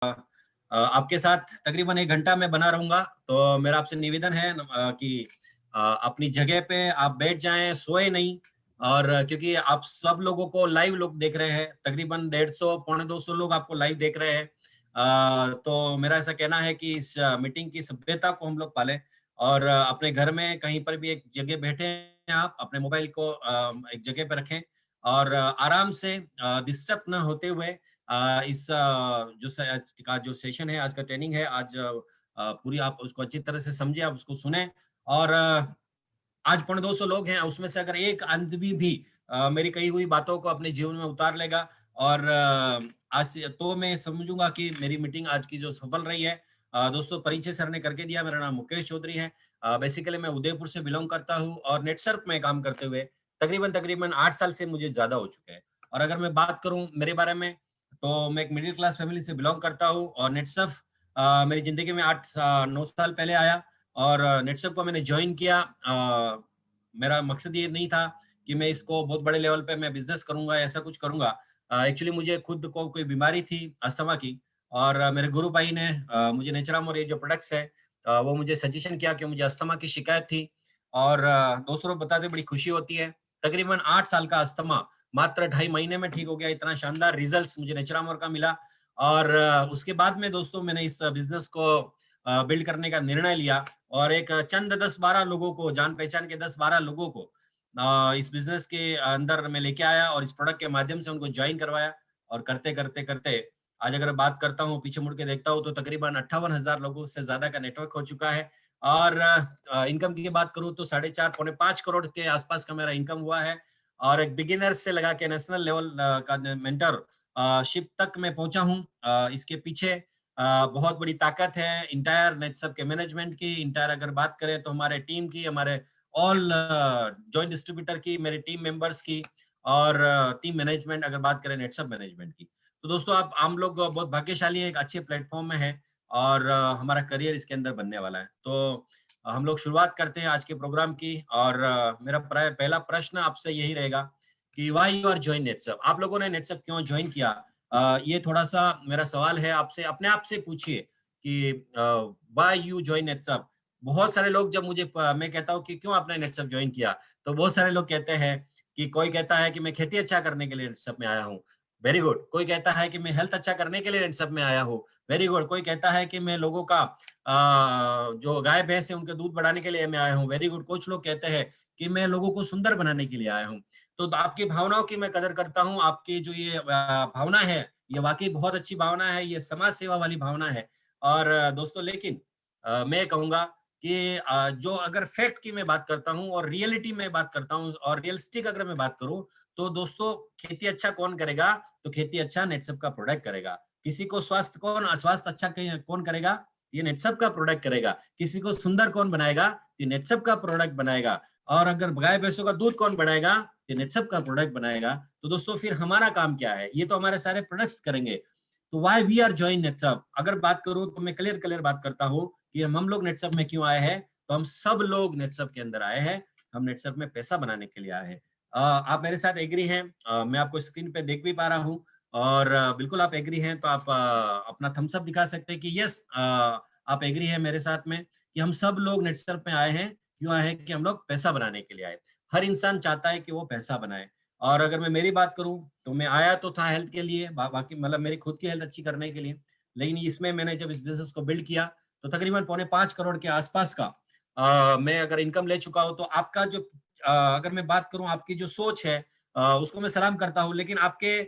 आपके साथ तकरीबन 1 घंटा मैं बना रहूंगा। तो मेरा आपसे निवेदन है कि अपनी जगह पे आप बैठ जाएं, सोए नहीं। और क्योंकि आप सब लोगों को लाइव लोग देख रहे हैं, तकरीबन 150 पौने 200 लोग आपको लाइव देख रहे हैं। तो मेरा ऐसा कहना है कि इस मीटिंग की सभ्यता को हम लोग पालें और अपने घर में कहीं पर भी एक जगह बैठे हैं, आप अपने मोबाइल को एक जगह पे रखें और आराम से डिस्टर्ब ना होते हुए इस आज का जो सेशन है, आज का ट्रेनिंग है, आज पूरी आप उसको अच्छी तरह से समझे, आप उसको सुने। और आज पौने 200 लोग हैं, उसमें से अगर एक आदमी भी मेरी कही हुई बातों को अपने जीवन में उतार लेगा और आज से तो मैं समझूंगा कि मेरी मीटिंग आज की जो सफल रही है। दोस्तों, परिचय सर ने करके दिया, मेरा नाम मुकेश चौधरी है। बेसिकली मैं उदयपुर से बिलोंग करता हूँ और नेटसर्फ में काम करते हुए तकरीबन तकरीबन 8 साल से मुझे ज्यादा हो चुके हैं। और अगर मैं बात करूं मेरे बारे में, तो मैं एक मिडिल क्लास फैमिली से बिलोंग करता हूँ और नेटसर्फ मेरी जिंदगी में 8 9 साल पहले आया। और नेटसर्फ को मैंने ज्वाइन किया। मेरा मकसद ये नहीं था कि मैं इसको बहुत बड़े लेवल पे मैं बिजनेस करूंगा, ऐसा कुछ करूंगा। एक्चुअली मुझे खुद को कोई बीमारी थी अस्थमा की। और मेरे गुरु भाई ने मुझे नेचराम और ये जो प्रोडक्ट्स है वो मुझे सजेशन किया कि मुझे अस्थमा की शिकायत थी। और दोस्तों बताते बड़ी खुशी होती है, तकरीबन 8 साल का अस्थमा मात्र 2.5 महीने में ठीक हो गया। इतना शानदार रिजल्ट्स मुझे नेचरामोर का मिला। और उसके बाद में दोस्तों मैंने इस बिजनेस को बिल्ड करने का निर्णय लिया और एक चंद 10-12 लोगों को, जान पहचान के 10-12 लोगों को इस बिजनेस के अंदर मैं लेके आया और इस प्रोडक्ट के माध्यम से उनको ज्वाइन करवाया। और करते करते करते आज अगर बात करता हूँ, पीछे मुड़ के देखता हूँ, तो तकरीबन 58,000 लोगों से ज्यादा का नेटवर्क हो चुका है। और इनकम की बात करूँ तो 4.5 पौने 5 करोड़ के आसपास का मेरा इनकम हुआ है। और एक बिगिनर से लगा के नेशनल लेवल का मेंटर शिप तक मैं पहुंचा हूँ। इसके पीछे बहुत बड़ी ताकत है इंटायर नेटसर्फ के मैनेजमेंट की। इंटायर अगर बात करें तो हमारे टीम की, हमारे ऑल जॉइंट डिस्ट्रीब्यूटर की, मेरे टीम मेंबर्स की और टीम मैनेजमेंट अगर बात करें नेटसर्फ मैनेजमेंट की। तो दोस्तों आप हम लोग बहुत भाग्यशाली हैं, एक अच्छे प्लेटफॉर्म में है और हमारा करियर इसके अंदर बनने वाला है। तो हम लोग शुरुआत करते हैं आज के प्रोग्राम की। और मेरा पहला प्रश्न आपसे यही रहेगा कि why you are join Netsurf. आप लोगों ने नेटसर्फ क्यों ज्वाइन किया? ये थोड़ा सा मेरा सवाल है आपसे, अपने आप से पूछिए कि व्हाई यू ज्वाइन नेटसर्फ। बहुत सारे लोग जब मैं कहता हूँ कि क्यों आपने नेटसर्फ ज्वाइन किया, तो बहुत सारे लोग कहते हैं कि कोई कहता है कि मैं खेती अच्छा करने के लिए नेटसर्फ में आया हूँ। Very good. कोई कहता है कि मैं हेल्थ अच्छा करने के लिए नेटसर्फ में आया हूँ। Very good. कोई कहता है कि मैं लोगों का जो गाय भैंस है उनके दूध बढ़ाने के लिए मैं आया हूँ। Very good. कुछ लोग कहते हैं कि मैं लोगों को सुंदर बनाने के लिए आया हूँ। तो आपकी भावनाओं की मैं कदर करता हूँ। आपकी जो ये भावना है, ये वाकई बहुत अच्छी भावना है, ये समाज सेवा वाली भावना है। और दोस्तों लेकिन मैं कहूंगा कि जो अगर फैक्ट की मैं बात करता हूँ और रियलिटी में बात करता हूँ और रियलिस्टिक अगर मैं बात करूँ, तो दोस्तों खेती अच्छा कौन करेगा? तो खेती अच्छा नेटसर्फ का प्रोडक्ट करेगा। किसी को स्वास्थ्य अच्छा कौन करेगा? ये नेटसर्फ का प्रोडक्ट करेगा। किसी को सुंदर कौन बनाएगा? ये नेटसर्फ का प्रोडक्ट बनाएगा। और अगर गाय भैंसों का दूध कौन बढ़ाएगा? ये नेटसर्फ का प्रोडक्ट बनाएगा। तो दोस्तों फिर हमारा काम क्या है? ये तो हमारे सारे प्रोडक्ट्स करेंगे। तो why we are join Netsurf, अगर बात करूं तो मैं क्लियर क्लियर बात करता हूं कि हम लोग नेटसर्फ में क्यों आए हैं। तो हम सब लोग नेटसर्फ के अंदर आए हैं, हम नेटसर्फ में पैसा बनाने के लिए आए हैं। आप मेरे साथ एग्री हैं? मैं आपको स्क्रीन पे देख भी पा रहा हूँ। और बिल्कुल आप एग्री हैं तो आप अपना थम्स अप दिखा सकते हैं कि यस आप एग्री हैं मेरे साथ में कि हम सब लोग नेटसर्फ में आए हैं। क्यों आए हैं? कि हम लोग पैसा बनाने के लिए आए। हर इंसान चाहता है कि वो पैसा बनाए। और अगर मैं मेरी बात करूं तो मैं आया तो था हेल्थ के लिए, बाकी मतलब मेरी खुद की हेल्थ अच्छी करने के लिए। लेकिन इसमें मैंने जब इस बिजनेस को बिल्ड किया तो तकरीबन पौने 5 करोड़ के आसपास का मैं अगर इनकम ले चुका हूं। तो आपका जो अगर मैं बात करूं, आपकी जो सोच है उसको मैं सलाम करता हूं। लेकिन आपके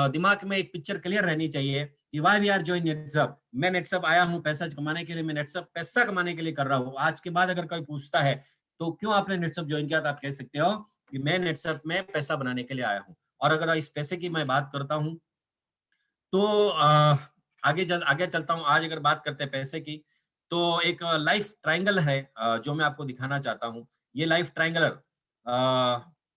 दिमाग में एक पिक्चर क्लियर रहनी चाहिए कि why we are join Netsurf. मैं नेटसर्फ आया हूँ पैसा कमाने के लिए, मैं नेटसर्फ पैसा कमाने के लिए कर रहा हूँ। आज के बाद अगर कोई पूछता है तो क्यों आपने नेटसर्फ ज्वाइन किया, तो आप कह सकते हो कि मैं नेटसर्फ में पैसा बनाने के लिए आया हूँ। और अगर इस पैसे की मैं बात करता हूँ तो आगे चलता हूँ। आज अगर बात करते हैं पैसे की, तो एक लाइफ ट्रायंगल है जो मैं आपको दिखाना चाहता हूँ। ये लाइफ ट्रायंगल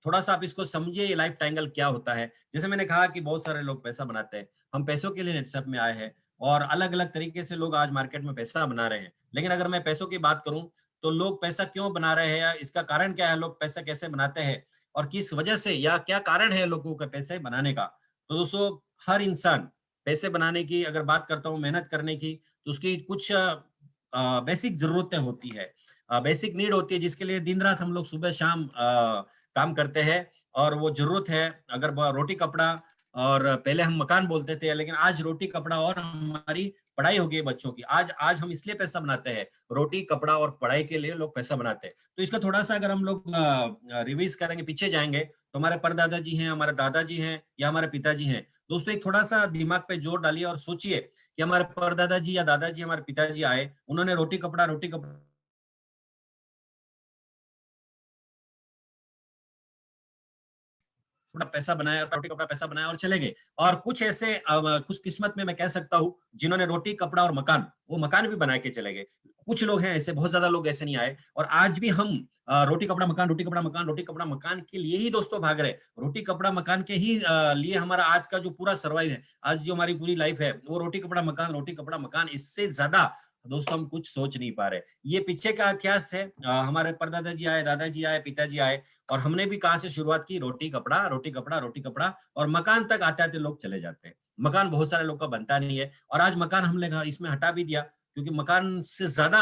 थोड़ा सा आप इसको समझिए, ये लाइफ ट्रायंगल क्या होता है। जैसे मैंने कहा कि बहुत सारे लोग पैसा बनाते हैं, हम पैसों के लिए नेटसर्फ में आए हैं और अलग अलग तरीके से लोग आज मार्केट में पैसा बना रहे हैं। लेकिन अगर मैं पैसों की बात करूं तो लोग पैसा क्यों बना रहे हैं या इसका कारण क्या है, लोग पैसा कैसे बनाते हैं और किस वजह से, या क्या कारण है लोगों के पैसे बनाने का। तो दोस्तों हर इंसान पैसे बनाने की अगर बात करता हूँ, मेहनत करने की, तो उसकी कुछ बेसिक जरूरतें होती है, बेसिक नीड होती है, जिसके लिए दिन रात हम लोग सुबह शाम काम करते हैं। और वो जरूरत है, अगर रोटी कपड़ा, और पहले हम मकान बोलते थे, लेकिन आज रोटी कपड़ा और हमारी पढ़ाई हो गई बच्चों की। आज आज हम इसलिए पैसा बनाते हैं, रोटी कपड़ा और पढ़ाई के लिए लोग पैसा बनाते हैं। तो इसका थोड़ा सा अगर हम लोग रिवीज करेंगे, पीछे जाएंगे, तो हमारे परदादा जी हैं, हमारे दादाजी हैं, या हमारे पिताजी हैं। दोस्तों एक थोड़ा सा दिमाग पे जोर डालिए और सोचिए कि हमारे परदादा जी या दादाजी, हमारे पिताजी आए, उन्होंने रोटी कपड़ा थोड़ा पैसा बनाया, रोटी कपड़ा पैसा बनाया और चले गए। और कुछ ऐसे कुछ किस्मत में मैं कह सकता हूँ, जिन्होंने रोटी कपड़ा और मकान, वो मकान भी बना के चले गए। कुछ लोग हैं ऐसे, बहुत ज्यादा लोग ऐसे नहीं आए। और आज भी हम रोटी कपड़ा मकान, रोटी कपड़ा मकान, रोटी कपड़ा मकान के लिए ही दोस्तों भाग रहे हैं। रोटी कपड़ा मकान के ही लिए हमारा आज का जो पूरा सर्वाइव है, आज जो हमारी पूरी लाइफ है, वो रोटी कपड़ा मकान, रोटी कपड़ा मकान। इससे ज्यादा दोस्तों हम कुछ सोच नहीं पा रहे। ये पीछे का इतिहास है। हमारे परदादा जी आए, दादाजी आए, पिताजी आए, और हमने भी कहाँ से शुरुआत की, रोटी कपड़ा, रोटी कपड़ा, रोटी कपड़ा, और मकान तक आते आते लोग चले जाते हैं। मकान बहुत सारे लोग का बनता नहीं है, और आज मकान हमने इसमें हटा भी दिया, क्योंकि मकान से ज्यादा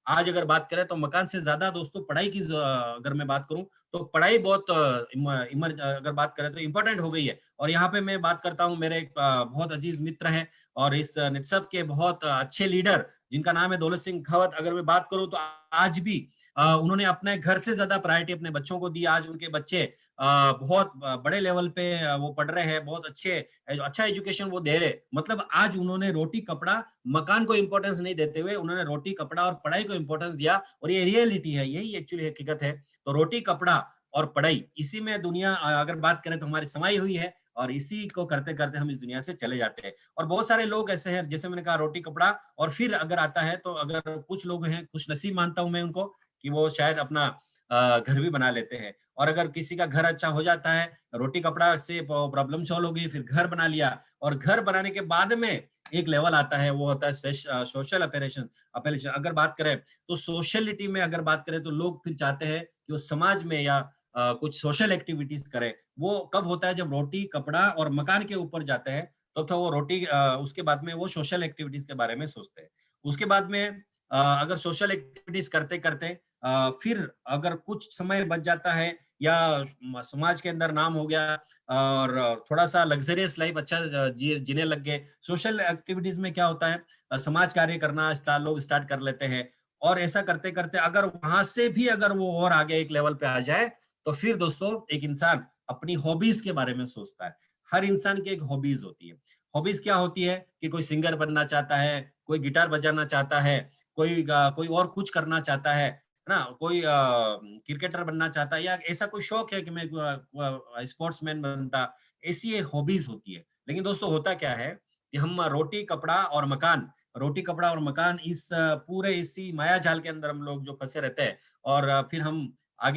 आज अगर बात करें तो मकान से ज्यादा दोस्तों पढ़ाई की अगर मैं बात करूं, तो पढ़ाई बहुत अगर बात करें तो इम्पोर्टेंट हो गई है। और यहाँ पे मैं बात करता हूँ, मेरे एक बहुत अजीज मित्र हैं, और इस निटसफ के बहुत अच्छे लीडर, जिनका नाम है दौलत सिंह खवत। अगर मैं बात करूं तो आज भी उन्होंने अपने घर से ज्यादा प्रायोरिटी अपने बच्चों को दी। आज उनके बच्चे बहुत बड़े लेवल पे वो पढ़ रहे हैं, बहुत अच्छा एजुकेशन वो दे रहे। मतलब आज उन्होंने रोटी कपड़ा मकान को इंपॉर्टेंस नहीं देते हुए, उन्होंने रोटी कपड़ा और पढ़ाई को इंपॉर्टेंस दिया, और ये रियलिटी है, यही एक्चुअली हकीकत है। तो रोटी कपड़ा और पढ़ाई, इसी में दुनिया अगर बात करें तो हमारी समाई हुई है, और इसी को करते करते हम इस दुनिया से चले जाते हैं। और बहुत सारे लोग ऐसे हैं, जैसे मैंने कहा, रोटी कपड़ा, और फिर अगर आता है तो अगर कुछ लोग हैं, खुश नसीब मानता हूं मैं उनको, कि वो शायद अपना घर भी बना लेते हैं। और अगर किसी का घर अच्छा हो जाता है, रोटी कपड़ा से प्रॉब्लम सॉल्व हो गई, फिर घर बना लिया, और घर बनाने के बाद में एक लेवल आता है, वो होता है सोशल अपेरेशन अपेरेशन अगर बात करें तो सोशलिटी में अगर बात करें, तो लोग फिर चाहते हैं कि वो समाज में या कुछ सोशल एक्टिविटीज करें। वो कब होता है, जब रोटी कपड़ा और मकान के ऊपर जाते हैं, तो वो उसके बाद में वो सोशल एक्टिविटीज के बारे में सोचते हैं। उसके बाद में अगर सोशल एक्टिविटीज करते करते फिर अगर कुछ समय बच जाता है, या समाज के अंदर नाम हो गया, और थोड़ा सा लग्जरियस लाइफ अच्छा जीने लग गए। सोशल एक्टिविटीज में क्या होता है, समाज कार्य करना लोग स्टार्ट कर लेते हैं। और ऐसा करते करते अगर वहां से भी अगर वो और आगे एक लेवल पे आ जाए, तो फिर दोस्तों एक इंसान अपनी हॉबीज के बारे में सोचता है। हर इंसान की एक हॉबीज होती है। हॉबीज क्या होती है, कि कोई सिंगर बनना चाहता है, कोई गिटार बजाना चाहता है, कोई और कुछ करना चाहता है ना, कोई क्रिकेटर बनना चाहता है, या ऐसा कोई शौक है कि मैं स्पोर्ट्समैन बनता। ऐसी एक हॉबीज होती है। लेकिन दोस्तों होता क्या है, कि हम रोटी कपड़ा और मकान, रोटी कपड़ा और मकान, इस पूरे इसी माया जाल के अंदर हम लोग जो फंसे रहते हैं, और फिर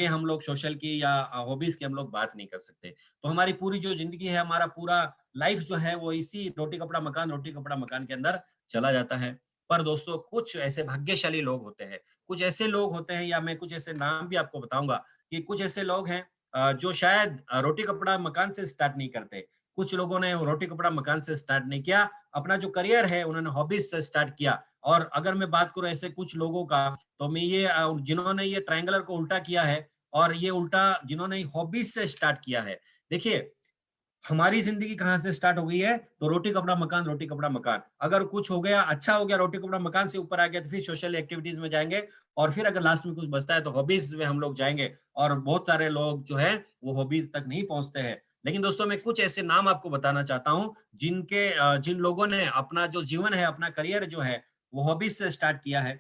हम लोग सोशल की या हॉबीज की हम लोग बात नहीं कर सकते। तो हमारी पूरी जो जिंदगी है, हमारा पूरा लाइफ जो है, वो इसी रोटी कपड़ा मकान, रोटी कपड़ा मकान के अंदर चला जाता है। पर दोस्तों कुछ ऐसे भाग्यशाली लोग होते हैं, कुछ ऐसे लोग होते हैं, या मैं कुछ ऐसे नाम भी आपको बताऊंगा, कि कुछ ऐसे लोग हैं जो शायद रोटी कपड़ा मकान से स्टार्ट नहीं करते। कुछ लोगों ने रोटी कपड़ा मकान से स्टार्ट नहीं किया, अपना जो करियर है उन्होंने हॉबीज से स्टार्ट किया। और अगर मैं बात करूं ऐसे कुछ लोगों का, तो मैं ये जिन्होंने ये ट्रायंगुलर को उल्टा किया है, और ये उल्टा जिन्होंने हॉबीज से स्टार्ट किया है। देखिए, हमारी जिंदगी कहाँ से स्टार्ट हो गई है, तो रोटी कपड़ा मकान, रोटी कपड़ा मकान। अगर कुछ हो गया, अच्छा हो गया, रोटी कपड़ा मकान से ऊपर आ गया, तो फिर सोशल एक्टिविटीज में जाएंगे, और फिर अगर लास्ट में कुछ बचता है तो हॉबीज में हम लोग जाएंगे। और बहुत सारे लोग जो है वो हॉबीज तक नहीं पहुंचते हैं। लेकिन दोस्तों मैं कुछ ऐसे नाम आपको बताना चाहता हूँ, जिन लोगों ने अपना जो जीवन है, अपना करियर जो है, वो हॉबीज से स्टार्ट किया है।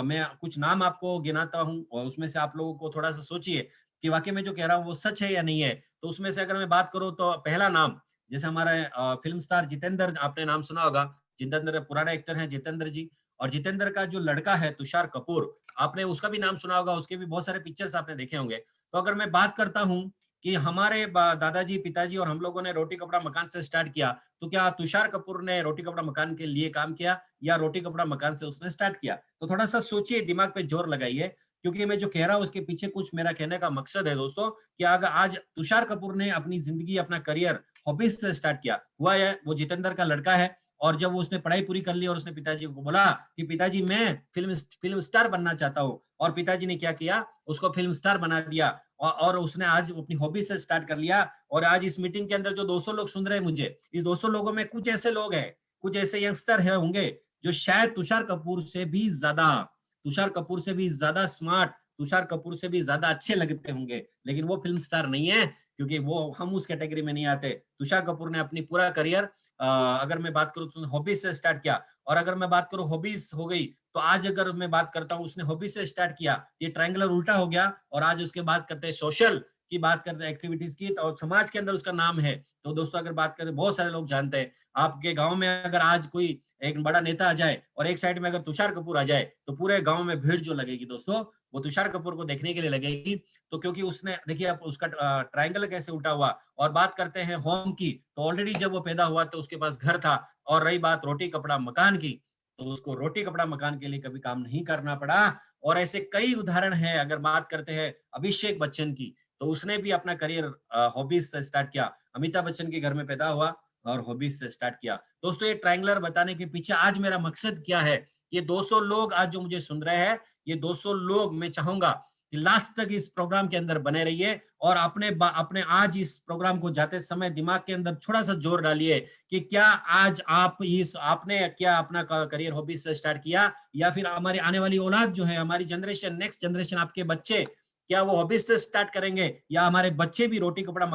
मैं कुछ नाम आपको गिनाता हूँ, और उसमें से आप लोगों को थोड़ा सा सोचिए कि वाकई में जो कह रहा हूँ वो सच है या नहीं है। तो उसमें से अगर मैं बात करूं, तो पहला नाम, जैसे हमारे फिल्म स्टार जितेंद्र, आपने नाम सुना होगा। जितेंद्र पुराने एक्टर हैं, जितेंद्र जी। और जितेंद्र का जो लड़का है तुषार कपूर, आपने उसका भी नाम सुना होगा, उसके भी बहुत सारे पिक्चर्स आपने देखे होंगे। तो अगर मैं बात करता हूँ कि हमारे दादाजी, पिताजी और हम लोगों ने रोटी कपड़ा मकान से स्टार्ट किया, तो क्या तुषार कपूर ने रोटी कपड़ा मकान के लिए काम किया, या रोटी कपड़ा मकान से उसने स्टार्ट किया? तो थोड़ा सा सोचिए, दिमाग पे जोर लगाइए, क्योंकि मैं जो कह रहा हूँ उसके पीछे कुछ मेरा कहने का मकसद है दोस्तों, कि अगर आज तुषार कपूर ने अपनी जिंदगी, अपना करियर हॉबीज से स्टार्ट किया। हुआ है वो जितेंद्र का लड़का है, और जब उसने पढ़ाई पूरी कर ली और उसने पिताजी को बोला कि पिताजी मैं फिल्म स्टार बनना चाहता हूँ, और पिताजी ने क्या किया, उसको फिल्म स्टार बना दिया, और उसने आज अपनी हॉबी से स्टार्ट कर लिया। और आज इस मीटिंग के अंदर जो 200 लोग सुन रहे हैं मुझे, इस 200 लोगों में कुछ ऐसे लोग हैं, कुछ ऐसे यंगस्टर है होंगे जो शायद तुषार कपूर से भी ज्यादा स्मार्ट, तुषार कपूर से भी ज्यादा अच्छे लगते होंगे, लेकिन वो फिल्म स्टार नहीं है, क्योंकि वो हम उस कैटेगरी में नहीं आते। तुषार कपूर ने अपनी पूरा करियर, अगर मैं बात करूं तो हॉबीज से स्टार्ट किया। और अगर मैं बात करूं हॉबीज हो गई, तो आज अगर मैं बात करता हूं उसने हॉबीज से स्टार्ट किया, ये ट्रायंगुलर उल्टा हो गया। और आज उसके बात करते हैं सोशल की, बात करते हैं एक्टिविटीज की, और समाज के अंदर उसका नाम है। तो दोस्तों अगर बात करें, बहुत सारे लोग जानते हैं, आपके गांव में अगर आज कोई एक बड़ा नेता आ जाए और एक साइड में अगर तुषार कपूर आ जाए, तो पूरे गांव में भीड़ जो लगेगी दोस्तों, वो तुषार कपूर को देखने के लिए लगेगी। तो क्योंकि उसने देखिए आप उसका ट्रायंगल कैसे उल्टा हुआ। और बात करते हैं होम की, तो ऑलरेडी जब वो पैदा हुआ तो उसके पास घर था। और रही बात रोटी कपड़ा मकान की, तो उसको रोटी कपड़ा मकान के लिए कभी काम नहीं करना पड़ा। और ऐसे कई उदाहरण है। अगर बात करते हैं अभिषेक बच्चन की, तो उसने भी अपना करियर हॉबीज से स्टार्ट किया। अमिताभ बच्चन के घर में पैदा हुआ और हॉबीज से स्टार्ट किया। दोस्तों ये ट्रायंगुलर बताने के पीछे आज मेरा मकसद क्या है, ये 200 लोग आज जो मुझे सुन रहे हैं, ये 200 लोग मैं चाहूंगा कि लास्ट तक इस प्रोग्राम के अंदर बने रहिए, और अपने आज इस प्रोग्राम को जाते समय दिमाग के अंदर थोड़ा सा जोर डालिए कि क्या आज आपने क्या अपना करियर हॉबीज से स्टार्ट किया, या फिर हमारी आने वाली औलाद जो है, हमारी जनरेशन, नेक्स्ट जनरेशन, आपके बच्चे, क्या वो हॉबीज से स्टार्ट करेंगे, या हमारे बच्चे भी रोटी कपड़ा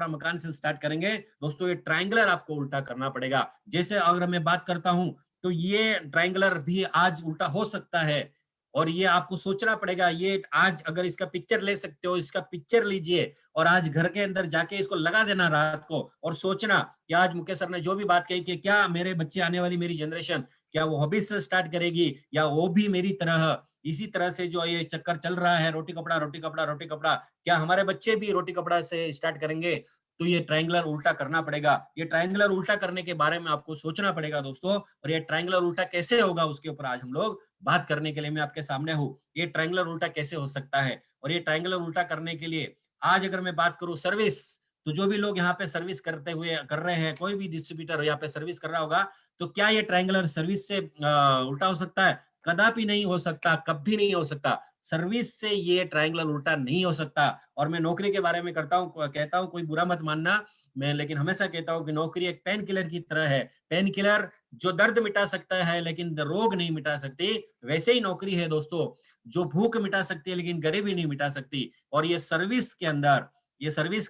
मकान से स्टार्ट करेंगे। दोस्तों ये ट्रायंगुलर आपको उल्टा करना पड़ेगा। जैसे अगर मैं बात करता हूं, तो ये ट्रायंगुलर भी आज उल्टा हो सकता है, और ये आपको सोचना पड़ेगा। ये आज अगर इसका पिक्चर ले सकते हो, इसका पिक्चर लीजिए, और आज घर के अंदर जाके इसको लगा देना रात को, और सोचना कि आज मुकेश सर ने जो भी बात कही कि क्या मेरे बच्चे, आने वाली मेरी जनरेशन, क्या वो हॉबीज से स्टार्ट करेगी, या वो भी मेरी तरह इसी तरह से जो ये चक्कर चल रहा है, रोटी कपड़ा रोटी कपड़ा रोटी कपड़ा, क्या हमारे बच्चे भी रोटी कपड़ा से स्टार्ट करेंगे। तो ये ट्रायंगुलर उल्टा करना पड़ेगा। ये ट्रायंगुलर उल्टा करने के बारे में आपको सोचना पड़ेगा दोस्तों। और ये ट्रायंगुलर उल्टा कैसे होगा, उसके ऊपर आज हम लोग बात करने के लिए मैं आपके सामने हूँ। ये ट्रायंगुलर उल्टा कैसे हो सकता है, और ये ट्रायंगुलर उल्टा करने के लिए आज अगर मैं बात करूं सर्विस, तो जो भी लोग यहाँ पे सर्विस कर रहे हैं, कोई भी डिस्ट्रीब्यूटर यहाँ पे सर्विस कर रहा होगा, तो क्या ये ट्रायंगुलर सर्विस से उल्टा हो सकता है? कदापि नहीं हो सकता, कभी नहीं हो सकता। सर्विस से ये ट्रायंगुलर उल्टा नहीं हो सकता। और मैं नौकरी के बारे में कहता हूँ, कोई बुरा मत मानना, मैं लेकिन हमेशा कहता हूँ कि नौकरी एक पेन किलर की तरह है। पेन किलर जो दर्द मिटा सकता है लेकिन रोग नहीं मिटा सकती, वैसे ही नौकरी है दोस्तों, जो भूख मिटा सकती है लेकिन गरीबी नहीं मिटा सकती। और ये सर्विस के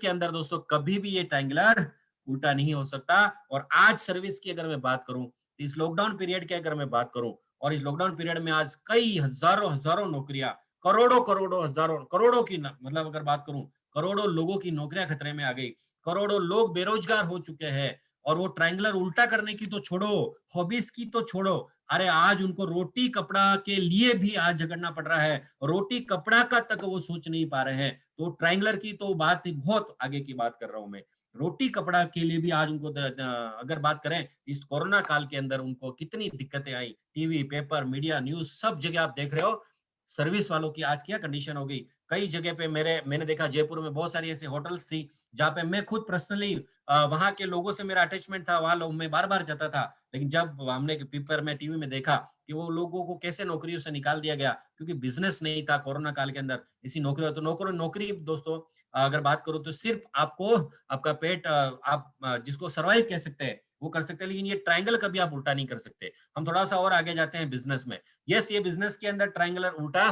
अंदर दोस्तों कभी भी ये ट्रायंगुलर उल्टा नहीं हो सकता। और आज सर्विस की अगर मैं बात करूं, इस लॉकडाउन पीरियड की अगर मैं बात करूं, और इस लॉकडाउन पीरियड में आज कई हजारों हजारों नौकरियां, करोड़ों करोड़ों हजारों करोड़ों की मतलब अगर बात करूं, करोड़ों लोगों की नौकरियां खतरे में आ गई, करोड़ों लोग बेरोजगार हो चुके हैं। और वो ट्रायंगुलर उल्टा करने की तो छोड़ो, हॉबीज की तो छोड़ो, अरे आज उनको रोटी कपड़ा के लिए भी आज झगड़ना पड़ रहा है। रोटी कपड़ा का तक वो सोच नहीं पा रहे हैं। तो ट्रायंगुलर की तो बात बहुत आगे की बात कर रहा हूं मैं। रोटी कपड़ा के लिए भी आज उनको अगर बात करें, इस कोरोना काल के अंदर उनको कितनी दिक्कतें आई, टीवी, पेपर, मीडिया, न्यूज, सब जगह आप देख रहे हो सर्विस वालों की आज क्या कंडीशन हो गई। कई जगह पे मैंने देखा, जयपुर में बहुत सारी ऐसी होटल्स थी जहाँ पे मैं खुद पर्सनली वहां के लोगों से मेरा अटैचमेंट था, वहां लोग मैं बार बार जाता था। लेकिन जब हमने पेपर में, टीवी में देखा कि वो लोगों को कैसे नौकरियों से निकाल दिया गया, क्योंकि बिजनेस नहीं था कोरोना काल के अंदर, इसी नौकरी, तो नौकरी दोस्तों अगर बात करो तो सिर्फ आपको आपका पेट, आप जिसको सर्वाइव कह सकते हैं वो कर सकते हैं, लेकिन ये ट्रायंगल कभी आप उल्टा नहीं कर सकते। हम थोड़ा सा और आगे जाते हैं बिजनेस में। यस, ये बिजनेस के अंदर ट्रायंगुलर उल्टा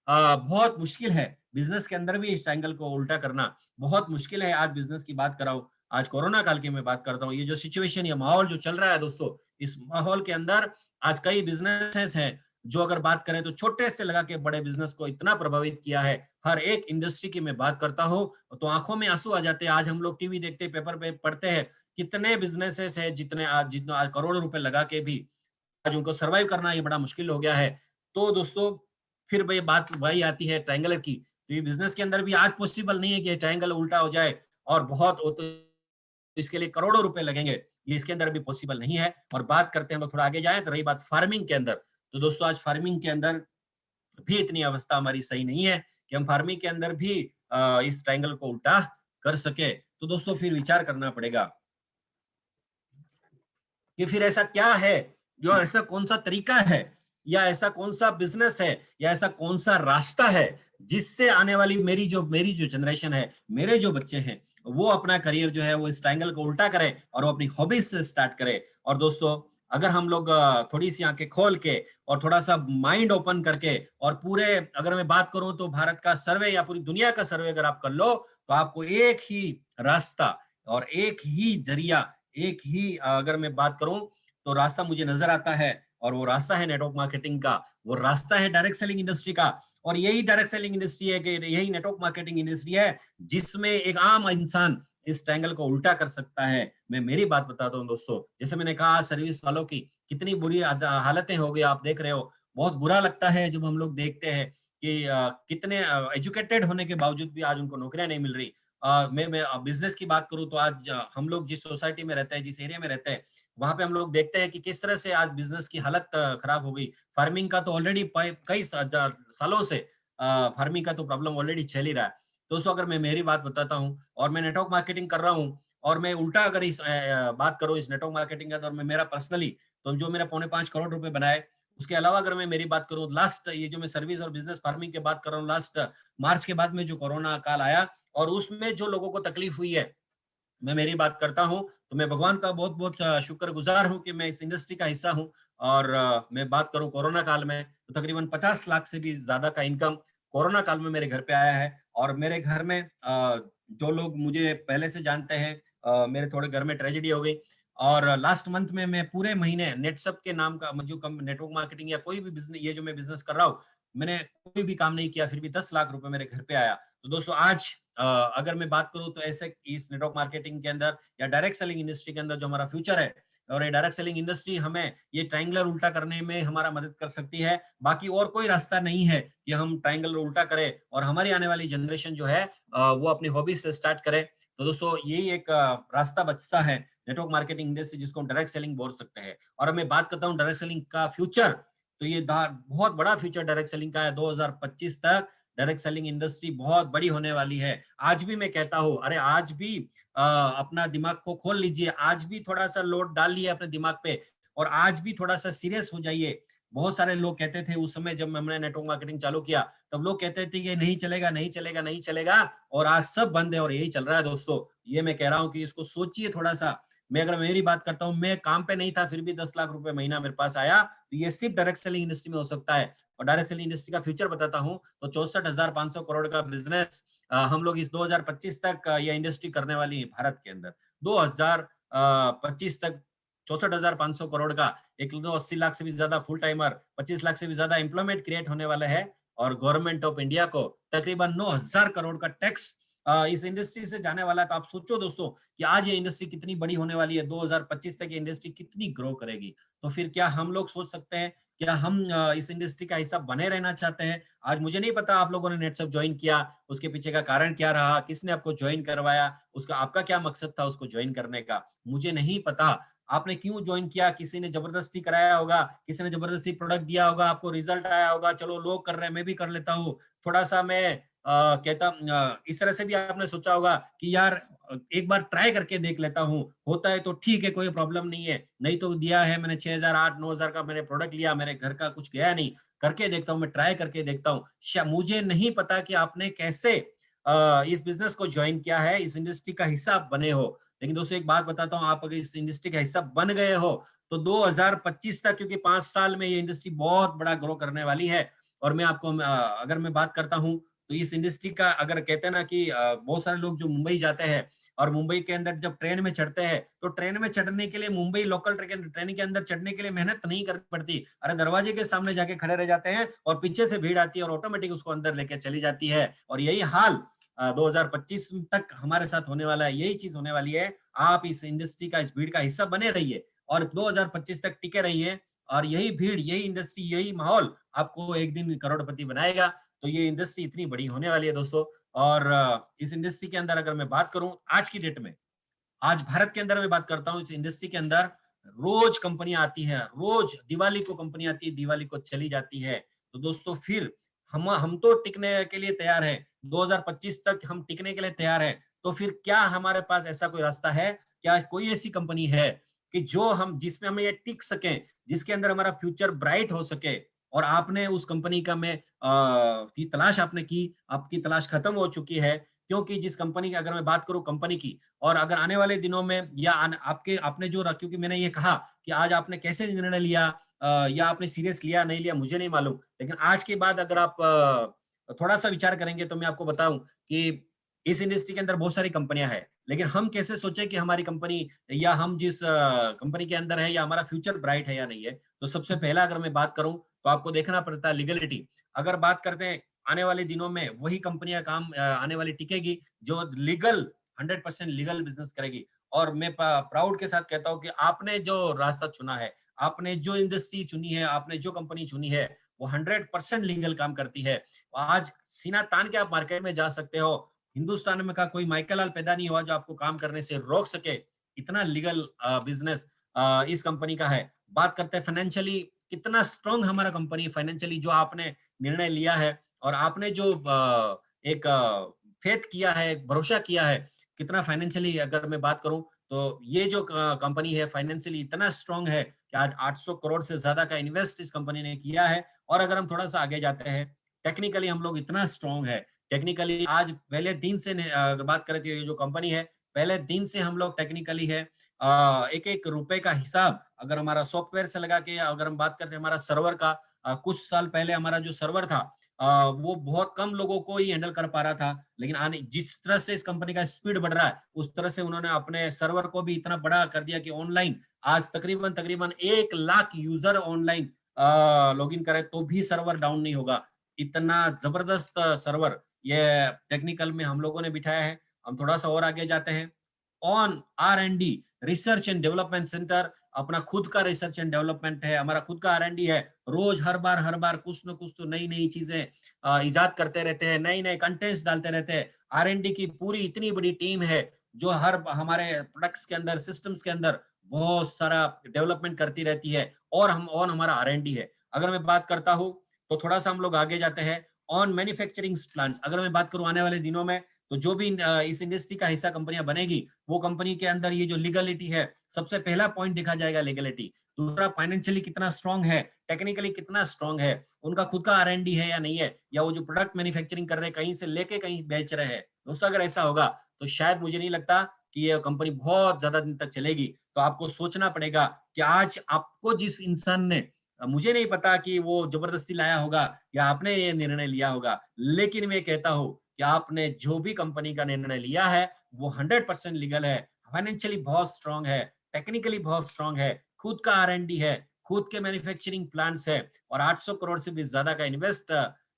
बहुत मुश्किल है। बिजनेस के अंदर भी इस ट्रायंगल को उल्टा करना बहुत मुश्किल है। आज बिजनेस की बात कर रहा हूँ, आज कोरोना काल की मैं बात करता हूँ। ये जो सिचुएशन, ये माहौल जो चल रहा है दोस्तों, इस माहौल के अंदर आज कई बिजनेसेस हैं जो अगर बात करें तो छोटे से लगा के बड़े बिजनेस को इतना प्रभावित किया है। हर एक इंडस्ट्री की मैं बात करता हूँ तो आंखों में आंसू आ जाते हैं। आज हम लोग टीवी देखते, पेपर पे पढ़ते हैं, कितने जितने जितना करोड़ों रुपए लगा के भी आज उनको सर्वाइव करना ये बड़ा मुश्किल हो गया है। तो दोस्तों फिर भाई बात वही आती है ट्रायंगुलर की। तो ये बिजनेस के अंदर भी आज पॉसिबल नहीं है कि ट्रायंगल उल्टा हो जाए और बहुत हो, तो इसके लिए करोड़ों रुपए लगेंगे, ये इसके अंदर भी पॉसिबल नहीं है। और बात करते हैं हम लोग थोड़ा आगे जाए, तो रही बात फार्मिंग के अंदर, तो दोस्तों आज फार्मिंग के अंदर भी इतनी अवस्था हमारी सही नहीं है कि हम फार्मिंग के अंदर भी इस ट्रायंगल को उल्टा कर सके। तो दोस्तों फिर विचार करना पड़ेगा। कि फिर ऐसा क्या है, जो ऐसा कौन सा तरीका है, या ऐसा कौन सा बिजनेस है, या ऐसा कौन सा रास्ता है जिससे आने वाली मेरी जो जनरेशन है, मेरे जो बच्चे हैं, वो अपना करियर जो है वो इस ट्रायंगल को उल्टा करे और वो अपनी हॉबीज से स्टार्ट करे। और दोस्तों, अगर हम लोग थोड़ी सी आंखें खोल के और थोड़ा सा माइंड ओपन करके, और पूरे, अगर मैं बात करूं तो भारत का सर्वे या पूरी दुनिया का सर्वे अगर आप कर लो, तो आपको एक ही रास्ता और एक ही जरिया, एक ही अगर मैं बात करूं तो रास्ता मुझे नजर आता है, और वो रास्ता है नेटवर्क मार्केटिंग का, वो रास्ता है डायरेक्ट सेलिंग इंडस्ट्री का। और यही डायरेक्ट सेलिंग इंडस्ट्री है, कि यही नेटवर्क मार्केटिंग इंडस्ट्री है जिसमें एक आम इंसान इस ट्रायंगल को उल्टा कर सकता है। मैं मेरी बात बताता हूँ दोस्तों, जैसे मैंने कहा, सर्विस वालों की कितनी बुरी हालतें हो गई, आप देख रहे हो। बहुत बुरा लगता है जब हम लोग देखते हैं कि कितने एजुकेटेड होने के बावजूद भी आज उनको नौकरियां नहीं मिल रही। मैं बिजनेस की बात करूं तो आज हम लोग जिस सोसाइटी में रहते हैं, जिस एरिया में रहते हैं, वहां पे हम लोग देखते हैं कि किस तरह से आज बिजनेस की हालत खराब हो गई। फार्मिंग का तो ऑलरेडी कई सालों से फार्मिंग का तो प्रॉब्लम ऑलरेडी चल ही रहा है। दोस्तों, अगर मैं मेरी बात बताता हूँ, और मैं नेटवर्क मार्केटिंग कर रहा हूँ, और मैं उल्टा अगर इस बात करूँ इस नेटवर्क मार्केटिंग का, तो मैं मेरा पर्सनली, तो जो मेरा 4.5 करोड़ रुपए बनाए, उसके अलावा अगर मैं मेरी बात करूँ, लास्ट ये जो मैं सर्विस और बिजनेस फार्मिंग की बात कर रहा हूँ, लास्ट मार्च के बाद में जो कोरोना काल आया, और उसमें जो लोगों को तकलीफ हुई है, मैं मेरी बात करता हूं, तो मैं भगवान का बहुत बहुत शुक्रगुजार हूं कि मैं इस इंडस्ट्री का हिस्सा हूं। और मैं बात करूं कोरोना काल में, तो तकरीबन 50 लाख से भी ज्यादा का इनकम कोरोना काल में मेरे घर पे आया है। और मेरे घर में जो लोग मुझे पहले से जानते हैं, मेरे थोड़े घर में ट्रेजेडी हो गई, और लास्ट मंथ में मैं पूरे महीने नेटसप के नाम का जो नेटवर्क मार्केटिंग या कोई भी बिजनेस, ये जो मैं बिजनेस कर रहा हूँ, मैंने कोई भी काम नहीं किया, फिर भी 10 लाख रुपए मेरे घर पे आया। तो दोस्तों, आज अगर मैं बात करूं तो ऐसे इस नेटवर्क मार्केटिंग के अंदर या डायरेक्ट सेलिंग इंडस्ट्री के अंदर जो हमारा फ्यूचर है, और ये डायरेक्ट सेलिंग इंडस्ट्री हमें ये ट्रायंगुलर उल्टा करने में हमारा मदद कर सकती है। बाकी और कोई रास्ता नहीं है कि हम ट्रायंगल उल्टा करें और हमारी आने वाली जनरेशन जो है वो अपनी हॉबी से स्टार्ट करे। तो दोस्तों, यही एक रास्ता बचता है नेटवर्क मार्केटिंग इंडस्ट्री, जिसको हम डायरेक्ट सेलिंग बोल सकते हैं। और मैं बात करता हूँ डायरेक्ट सेलिंग का फ्यूचर, तो ये बहुत बड़ा फ्यूचर डायरेक्ट सेलिंग का है। 2025 तक डायरेक्ट सेलिंग इंडस्ट्री बहुत बड़ी होने वाली है। आज भी मैं कहता हूं, अरे आज भी अपना दिमाग को खोल लीजिए, आज भी थोड़ा सा लोड डाल लिए अपने दिमाग पे, और आज भी थोड़ा सा सीरियस हो जाइए। बहुत सारे लोग कहते थे उस समय जब हमने नेटवर्क मार्केटिंग चालू किया, तब लोग कहते थे कि नहीं चलेगा, नहीं चलेगा, नहीं चलेगा, और आज सब बंद है और यही चल रहा है। दोस्तों, ये मैं कह रहा हूँ कि इसको सोचिए थोड़ा सा। मैं अगर मेरी बात करता हूँ, मैं काम पे नहीं था, फिर भी 10 लाख रुपए महीना मेरे पास आया, तो ये सिर्फ डायरेक्ट सेलिंग इंडस्ट्री में हो सकता है। और डायरेक्ट सेलिंग इंडस्ट्री का फ्यूचर बताता हूं, तो 64,500 करोड़ का बिजनेस हम लोग इस 2025 तक ये इंडस्ट्री करने वाली है भारत के अंदर। 2025 तक 64,500 करोड़ का, 180 लाख से भी ज्यादा फुल टाइमर, 25 लाख से भी ज्यादा एम्प्लॉयमेंट क्रिएट होने वाला है। और गवर्नमेंट ऑफ इंडिया को तकरीबन 9,000 करोड़ का टैक्स इस इंडस्ट्री से जाने वाला है। तो आप सोचो दोस्तों कि आज ये इंडस्ट्री कितनी बड़ी होने वाली है, 2025 तक ये इंडस्ट्री कितनी ग्रो करेगी। तो फिर क्या हम लोग सोच सकते हैं, क्या हम इस इंडस्ट्री का हिस्सा बने रहना चाहते हैं? आज मुझे नहीं पता आप लोगों ने नेटसप ज्वाइन किया, उसके पीछे का कारण क्या रहा, किसने आपको ज्वाइन करवाया, उसका आपका क्या मकसद था उसको ज्वाइन करने का, मुझे नहीं पता। आपने क्यों ज्वाइन किया? किसी ने जबरदस्ती कराया होगा, किसी ने जबरदस्ती प्रोडक्ट दिया होगा, आपको रिजल्ट आया होगा, चलो लोग कर रहे हैं मैं भी कर लेता हूँ। थोड़ा सा मैं इस तरह से भी आपने सोचा होगा कि यार एक बार ट्राई करके देख लेता हूँ, होता है तो ठीक है, कोई प्रॉब्लम नहीं है, नहीं तो दिया है मैंने 6,000 8 9,000 का मैंने प्रोडक्ट लिया, मेरे घर का कुछ गया नहीं, करके देखता हूँ, मैं ट्राई करके देखता हूँ। मुझे नहीं पता कि आपने कैसे इस बिजनेस को ज्वाइन किया है, इस इंडस्ट्री का हिस्सा आप बने हो। लेकिन दोस्तों, एक बात बताता हूँ, आप अगर इस इंडस्ट्री का हिस्सा बन गए हो, तो 2025 तक, क्योंकि 5 साल में ये इंडस्ट्री बहुत बड़ा ग्रो करने वाली है। और मैं आपको अगर मैं बात करता हूँ, तो इस इंडस्ट्री का अगर कहते हैं ना कि बहुत सारे लोग जो मुंबई जाते हैं, और मुंबई के अंदर जब ट्रेन में चढ़ते हैं, तो ट्रेन में चढ़ने के लिए, मुंबई लोकल ट्रेन के अंदर चढ़ने के लिए मेहनत नहीं करनी पड़ती। अरे दरवाजे के सामने जाके खड़े रह जाते हैं, और पीछे से भीड़ आती है और ऑटोमेटिक उसको अंदर लेके चली जाती है। और यही हाल 2025 तक हमारे साथ होने वाला है, यही चीज होने वाली है। आप इस इंडस्ट्री का, इस भीड़ का हिस्सा बने रहिए, और 2025 तक टिके रहिए, और यही भीड़, यही इंडस्ट्री, यही माहौल आपको एक दिन करोड़पति बनाएगा। तो ये इंडस्ट्री इतनी बड़ी होने वाली है दोस्तों। और इस इंडस्ट्री के अंदर अगर मैं बात करूं आज की डेट में, आज भारत के अंदर मैं बात करता हूं, इस इंडस्ट्री के अंदर रोज कंपनियां आती है, रोज दिवाली को कंपनी आती है, दिवाली को चली जाती है। तो दोस्तों, फिर हम तो टिकने के लिए तैयार है, 2025 तक हम टिकने के लिए तैयार है। तो फिर क्या हमारे पास ऐसा कोई रास्ता है, क्या कोई ऐसी कंपनी है कि जो हम जिसमें हम ये टिक सके, जिसके अंदर हमारा फ्यूचर ब्राइट हो सके, और आपने उस कंपनी का में की तलाश आपने की, आपकी तलाश खत्म हो चुकी है, क्योंकि जिस कंपनी की अगर मैं बात करूं कंपनी की, और अगर आने वाले दिनों में या आपके आपने जो क्योंकि मैंने ये कहा कि आज आपने कैसे निर्णय लिया, या आपने सीरियस लिया नहीं लिया मुझे नहीं मालूम, लेकिन आज के बाद अगर आप थोड़ा सा विचार करेंगे तो मैं आपको बताऊं कि इस इंडस्ट्री के अंदर बहुत सारी कंपनियां हैं, लेकिन हम कैसे सोचे कि हमारी कंपनी या हम जिस कंपनी के अंदर है या हमारा फ्यूचर ब्राइट है या नहीं है। तो सबसे पहला अगर मैं बात करूं तो आपको देखना पड़ता है लीगलिटी। अगर बात करते हैं आने वाले दिनों में वही कंपनियां काम आने वाली टिकेगी जो लीगल 100% लीगल बिजनेस करेगी। और मैं प्राउड के साथ कहता हूं कि आपने जो रास्ता चुना है, आपने जो इंडस्ट्री चुनी है, आपने जो कंपनी चुनी है, वो 100% लीगल काम करती है। आज सीना तान के आप मार्केट में जा सकते हो। हिंदुस्तान में का कोई माइकल लाल पैदा नहीं हुआ जो आपको काम करने से रोक सके। इतना लीगल बिजनेस इस कंपनी का है। बात करते हैं फाइनेंशियली कितना स्ट्रांग हमारा कंपनी फाइनेंशियली, जो आपने निर्णय लिया है और आपने जो एक फेथ किया है, भरोसा किया है, कितना फाइनेंशियली अगर मैं बात करूं तो ये जो कंपनी है फाइनेंशियली इतना स्ट्रांग है कि आज 800 करोड़ से ज्यादा का इन्वेस्ट इस कंपनी ने किया है। और अगर हम थोड़ा सा आगे जाते हैं, टेक्निकली हम लोग इतना स्ट्रांग है, टेक्निकली आज पहले दिन से बात करें तो ये जो कंपनी है पहले दिन से हम लोग टेक्निकली है, एक एक रुपए का हिसाब अगर हमारा सॉफ्टवेयर से लगा के अगर हम बात करते हैं हमारा सर्वर का, कुछ साल पहले हमारा जो सर्वर था वो बहुत कम लोगों को ही हैंडल कर पा रहा था, लेकिन आने जिस तरह से इस कंपनी का स्पीड बढ़ रहा है उस तरह से उन्होंने अपने सर्वर को भी इतना बड़ा कर दिया कि ऑनलाइन आज तकरीबन तकरीबन 1 लाख यूजर ऑनलाइन लॉगिन करे तो भी सर्वर डाउन नहीं होगा। इतना जबरदस्त सर्वर ये टेक्निकल में हम लोगों ने बिठाया है। हम थोड़ा सा और आगे जाते हैं, on R&D research and development centre, अपना खुद का रिसर्च एंड डेवलपमेंट है, हमारा खुद का R&D है। रोज हर बार कुछ न कुछ तो नई नई चीजें इजाद करते रहते हैं, नए नए कंटेंट्स डालते रहते हैं। R&D की पूरी इतनी बड़ी टीम है जो हर हमारे प्रोडक्ट्स के अंदर सिस्टम्स के अंदर बहुत सारा डेवलपमेंट करती रहती है, और हम ऑन हमारा R&D है। अगर मैं बात करता हूँ तो थोड़ा सा हम लोग आगे जाते हैं, ऑन मैन्युफैक्चरिंग प्लांट्स। अगर मैं बात करूं आने वाले दिनों में तो जो भी इस इंडस्ट्री का हिस्सा कंपनियां बनेगी वो कंपनी के अंदर ये जो लीगलिटी है, सबसे पहला पॉइंट देखा जाएगा लीगलिटी। दूसरा फाइनेंशियली कितना स्ट्रांग है, टेक्निकली कितना स्ट्रांग है, उनका खुद का R&D है या नहीं है, या वो जो प्रोडक्ट मैन्युफैक्चरिंग कर रहे हैं कहीं से लेके कहीं बेच रहे हैं। दोस्तों अगर ऐसा होगा तो शायद मुझे नहीं लगता कि ये कंपनी बहुत ज्यादा दिन तक चलेगी। तो आपको सोचना पड़ेगा कि आज आपको जिस इंसान ने, मुझे नहीं पता कि वो जबरदस्ती लाया होगा या आपने ये निर्णय लिया होगा, लेकिन मैं कहता हूं कि आपने जो भी कंपनी का निर्णय लिया है वो 100% लीगल है, फाइनेंशियली बहुत स्ट्रांग है, टेक्निकली बहुत स्ट्रांग है, खुद का R&D है, खुद के मैन्युफैक्चरिंग प्लांट्स है, और 800 करोड़ से भी ज्यादा का इन्वेस्ट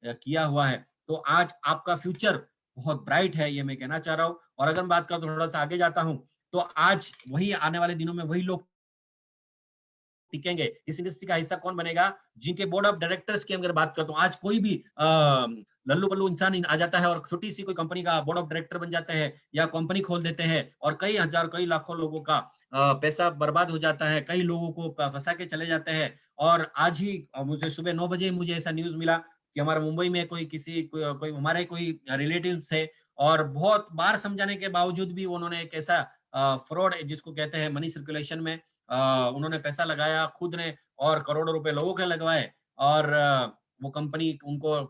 किया हुआ है। तो आज आपका फ्यूचर बहुत ब्राइट है, ये मैं कहना चाह रहा हूँ। और अगर मैं बात करूं थोड़ा सा आगे जाता हूं तो आज वही आने वाले दिनों में वही लोग टिकेंगे। इस इंडस्ट्री का हिस्सा कौन बनेगा, जिनके बोर्ड ऑफ डायरेक्टर्स की अगर बात करता हूँ, आज कोई भी लल्लू पल्लू इंसान आ जाता है और छोटी सी कोई कंपनी का बोर्ड ऑफ डायरेक्टर बन जाते हैं या कंपनी खोल देते हैं, और कई हजार कई लाखों लोगों का पैसा बर्बाद हो जाता है, कई लोगों को फंसा के चले जाते हैं। और आज ही मुझे सुबह 9 बजे मुझे ऐसा न्यूज मिला कि हमारा मुंबई में कोई हमारे कोई रिलेटिव थे, और बहुत बार समझाने के बावजूद भी उन्होंने एक ऐसा फ्रॉड जिसको कहते हैं मनी सर्कुलेशन में उन्होंने पैसा लगाया खुद ने, और करोड़ों रुपए लोगों के लगवाए। और वो कंपनी उनको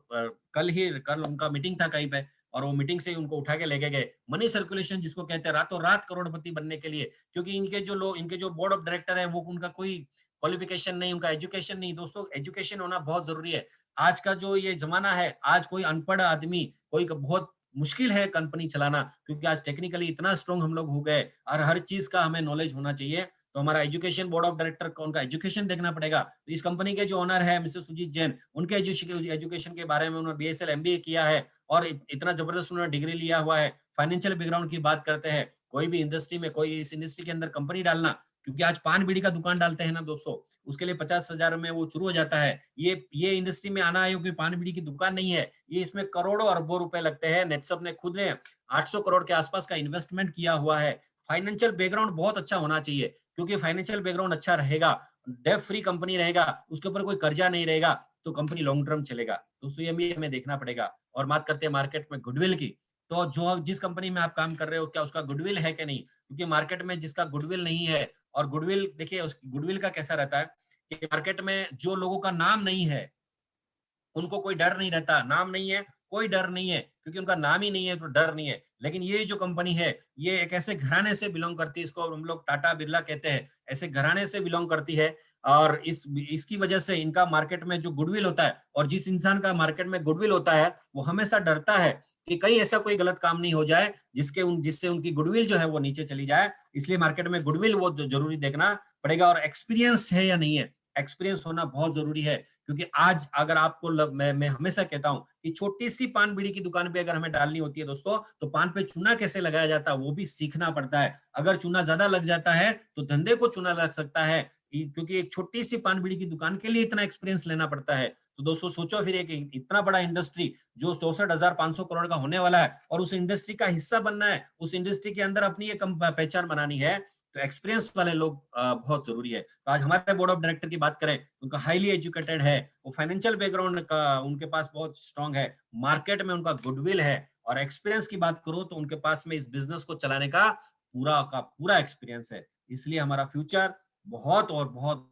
कल उनका मीटिंग था कहीं पे, और वो मीटिंग से ही उनको उठा के लेके गए। मनी सर्कुलेशन जिसको कहते हैं, रातों रात करोड़पति बनने के लिए, क्योंकि इनके जो बोर्ड ऑफ डायरेक्टर है वो उनका कोई क्वालिफिकेशन नहीं, उनका एजुकेशन नहीं। दोस्तों एजुकेशन होना बहुत जरूरी है। आज का जो ये जमाना है, आज कोई अनपढ़ आदमी कोई बहुत मुश्किल है कंपनी चलाना, क्योंकि आज टेक्निकली इतना स्ट्रांग हम लोग हो गए और हर चीज का हमें नॉलेज होना चाहिए। तो हमारा एजुकेशन बोर्ड ऑफ डायरेक्टर को उनका एजुकेशन देखना पड़ेगा। तो इस कंपनी के जो ओनर है मिस्टर सुजीत जैन, उनके एजुकेशन के बारे में उन्होंने BSL MBA किया है, और इतना जबरदस्त उन्होंने डिग्री लिया हुआ है। फाइनेंशियल बैकग्राउंड की बात करते हैं, कोई भी इंडस्ट्री में कोई इस इंडस्ट्री के अंदर कंपनी डालना, क्योंकि आज पान बीड़ी का दुकान डालते हैं ना दोस्तों, उसके लिए 50,000 में वो शुरू हो जाता है। ये इंडस्ट्री में आना है कोई पान बीड़ी की दुकान नहीं है, ये इसमें करोड़ों अरबों रुपए लगते हैं। नेटसप ने खुद ने 800 करोड़ के आसपास का इन्वेस्टमेंट किया हुआ है। फाइनेंशियल बैकग्राउंड बहुत अच्छा होना चाहिए, क्योंकि फाइनेंशियल बैकग्राउंड अच्छा रहेगा, डेफ फ्री कंपनी रहेगा, उसके ऊपर कोई कर्जा नहीं रहेगा, तो कंपनी लॉन्ग टर्म चलेगा। दोस्तों ये भी हमें देखना पड़ेगा। और बात करते हैं मार्केट में गुडविल की, तो जो जिस कंपनी में आप काम कर रहे हो क्या उसका गुडविल है कि नहीं, क्योंकि मार्केट में जिसका गुडविल नहीं है और गुडविल देखिए, उस गुडविल का कैसा रहता है कि मार्केट में जो लोगों का नाम नहीं है उनको कोई डर नहीं रहता, नाम नहीं है कोई डर नहीं है, क्योंकि उनका नाम ही नहीं है तो डर नहीं है। लेकिन ये जो कंपनी है, ये एक ऐसे घराने से बिलोंग करती है, इसको हम लोग टाटा बिरला कहते हैं, ऐसे घराने से बिलोंग करती है। और इसकी वजह से इनका मार्केट में जो गुडविल होता है, और जिस इंसान का मार्केट में गुडविल होता है वो हमेशा डरता है कि कहीं ऐसा कोई गलत काम नहीं हो जाए जिससे उनकी गुडविल जो है वो नीचे चली जाए। इसलिए मार्केट में गुडविल वो जरूरी देखना पड़ेगा, और एक्सपीरियंस है या नहीं है, एक्सपीरियंस होना बहुत जरूरी है। क्योंकि आज अगर आपको मैं हमेशा कहता हूं कि छोटी सी पान बीड़ी की दुकान पे अगर हमें डालनी होती है दोस्तों, तो पान पे चूना कैसे लगाया जाता है वो भी सीखना पड़ता है। अगर चूना ज्यादा लग जाता है तो धंधे को चूना लग सकता है, क्योंकि एक छोटी सी पान बीड़ी की दुकान के लिए इतना एक्सपीरियंस लेना पड़ता है। तो दोस्तों सोचो फिर, एक इतना बड़ा इंडस्ट्री जो 64,500 करोड़ का होने वाला है, और उस इंडस्ट्री का हिस्सा बनना है, उस इंडस्ट्री के अंदर अपनी एक पहचान बनानी है, तो एक्सपीरियंस वाले लोग बहुत जरूरी है। तो आज हमारे बोर्ड ऑफ डायरेक्टर की बात करें, उनका हाईली एजुकेटेड है, वो फाइनेंशियल बैकग्राउंड का उनके पास बहुत स्ट्रांग है, मार्केट में उनका गुडविल है, और एक्सपीरियंस की बात करूं तो उनके पास में इस बिजनेस को चलाने का पूरा एक्सपीरियंस है। इसलिए हमारा फ्यूचर बहुत और बहुत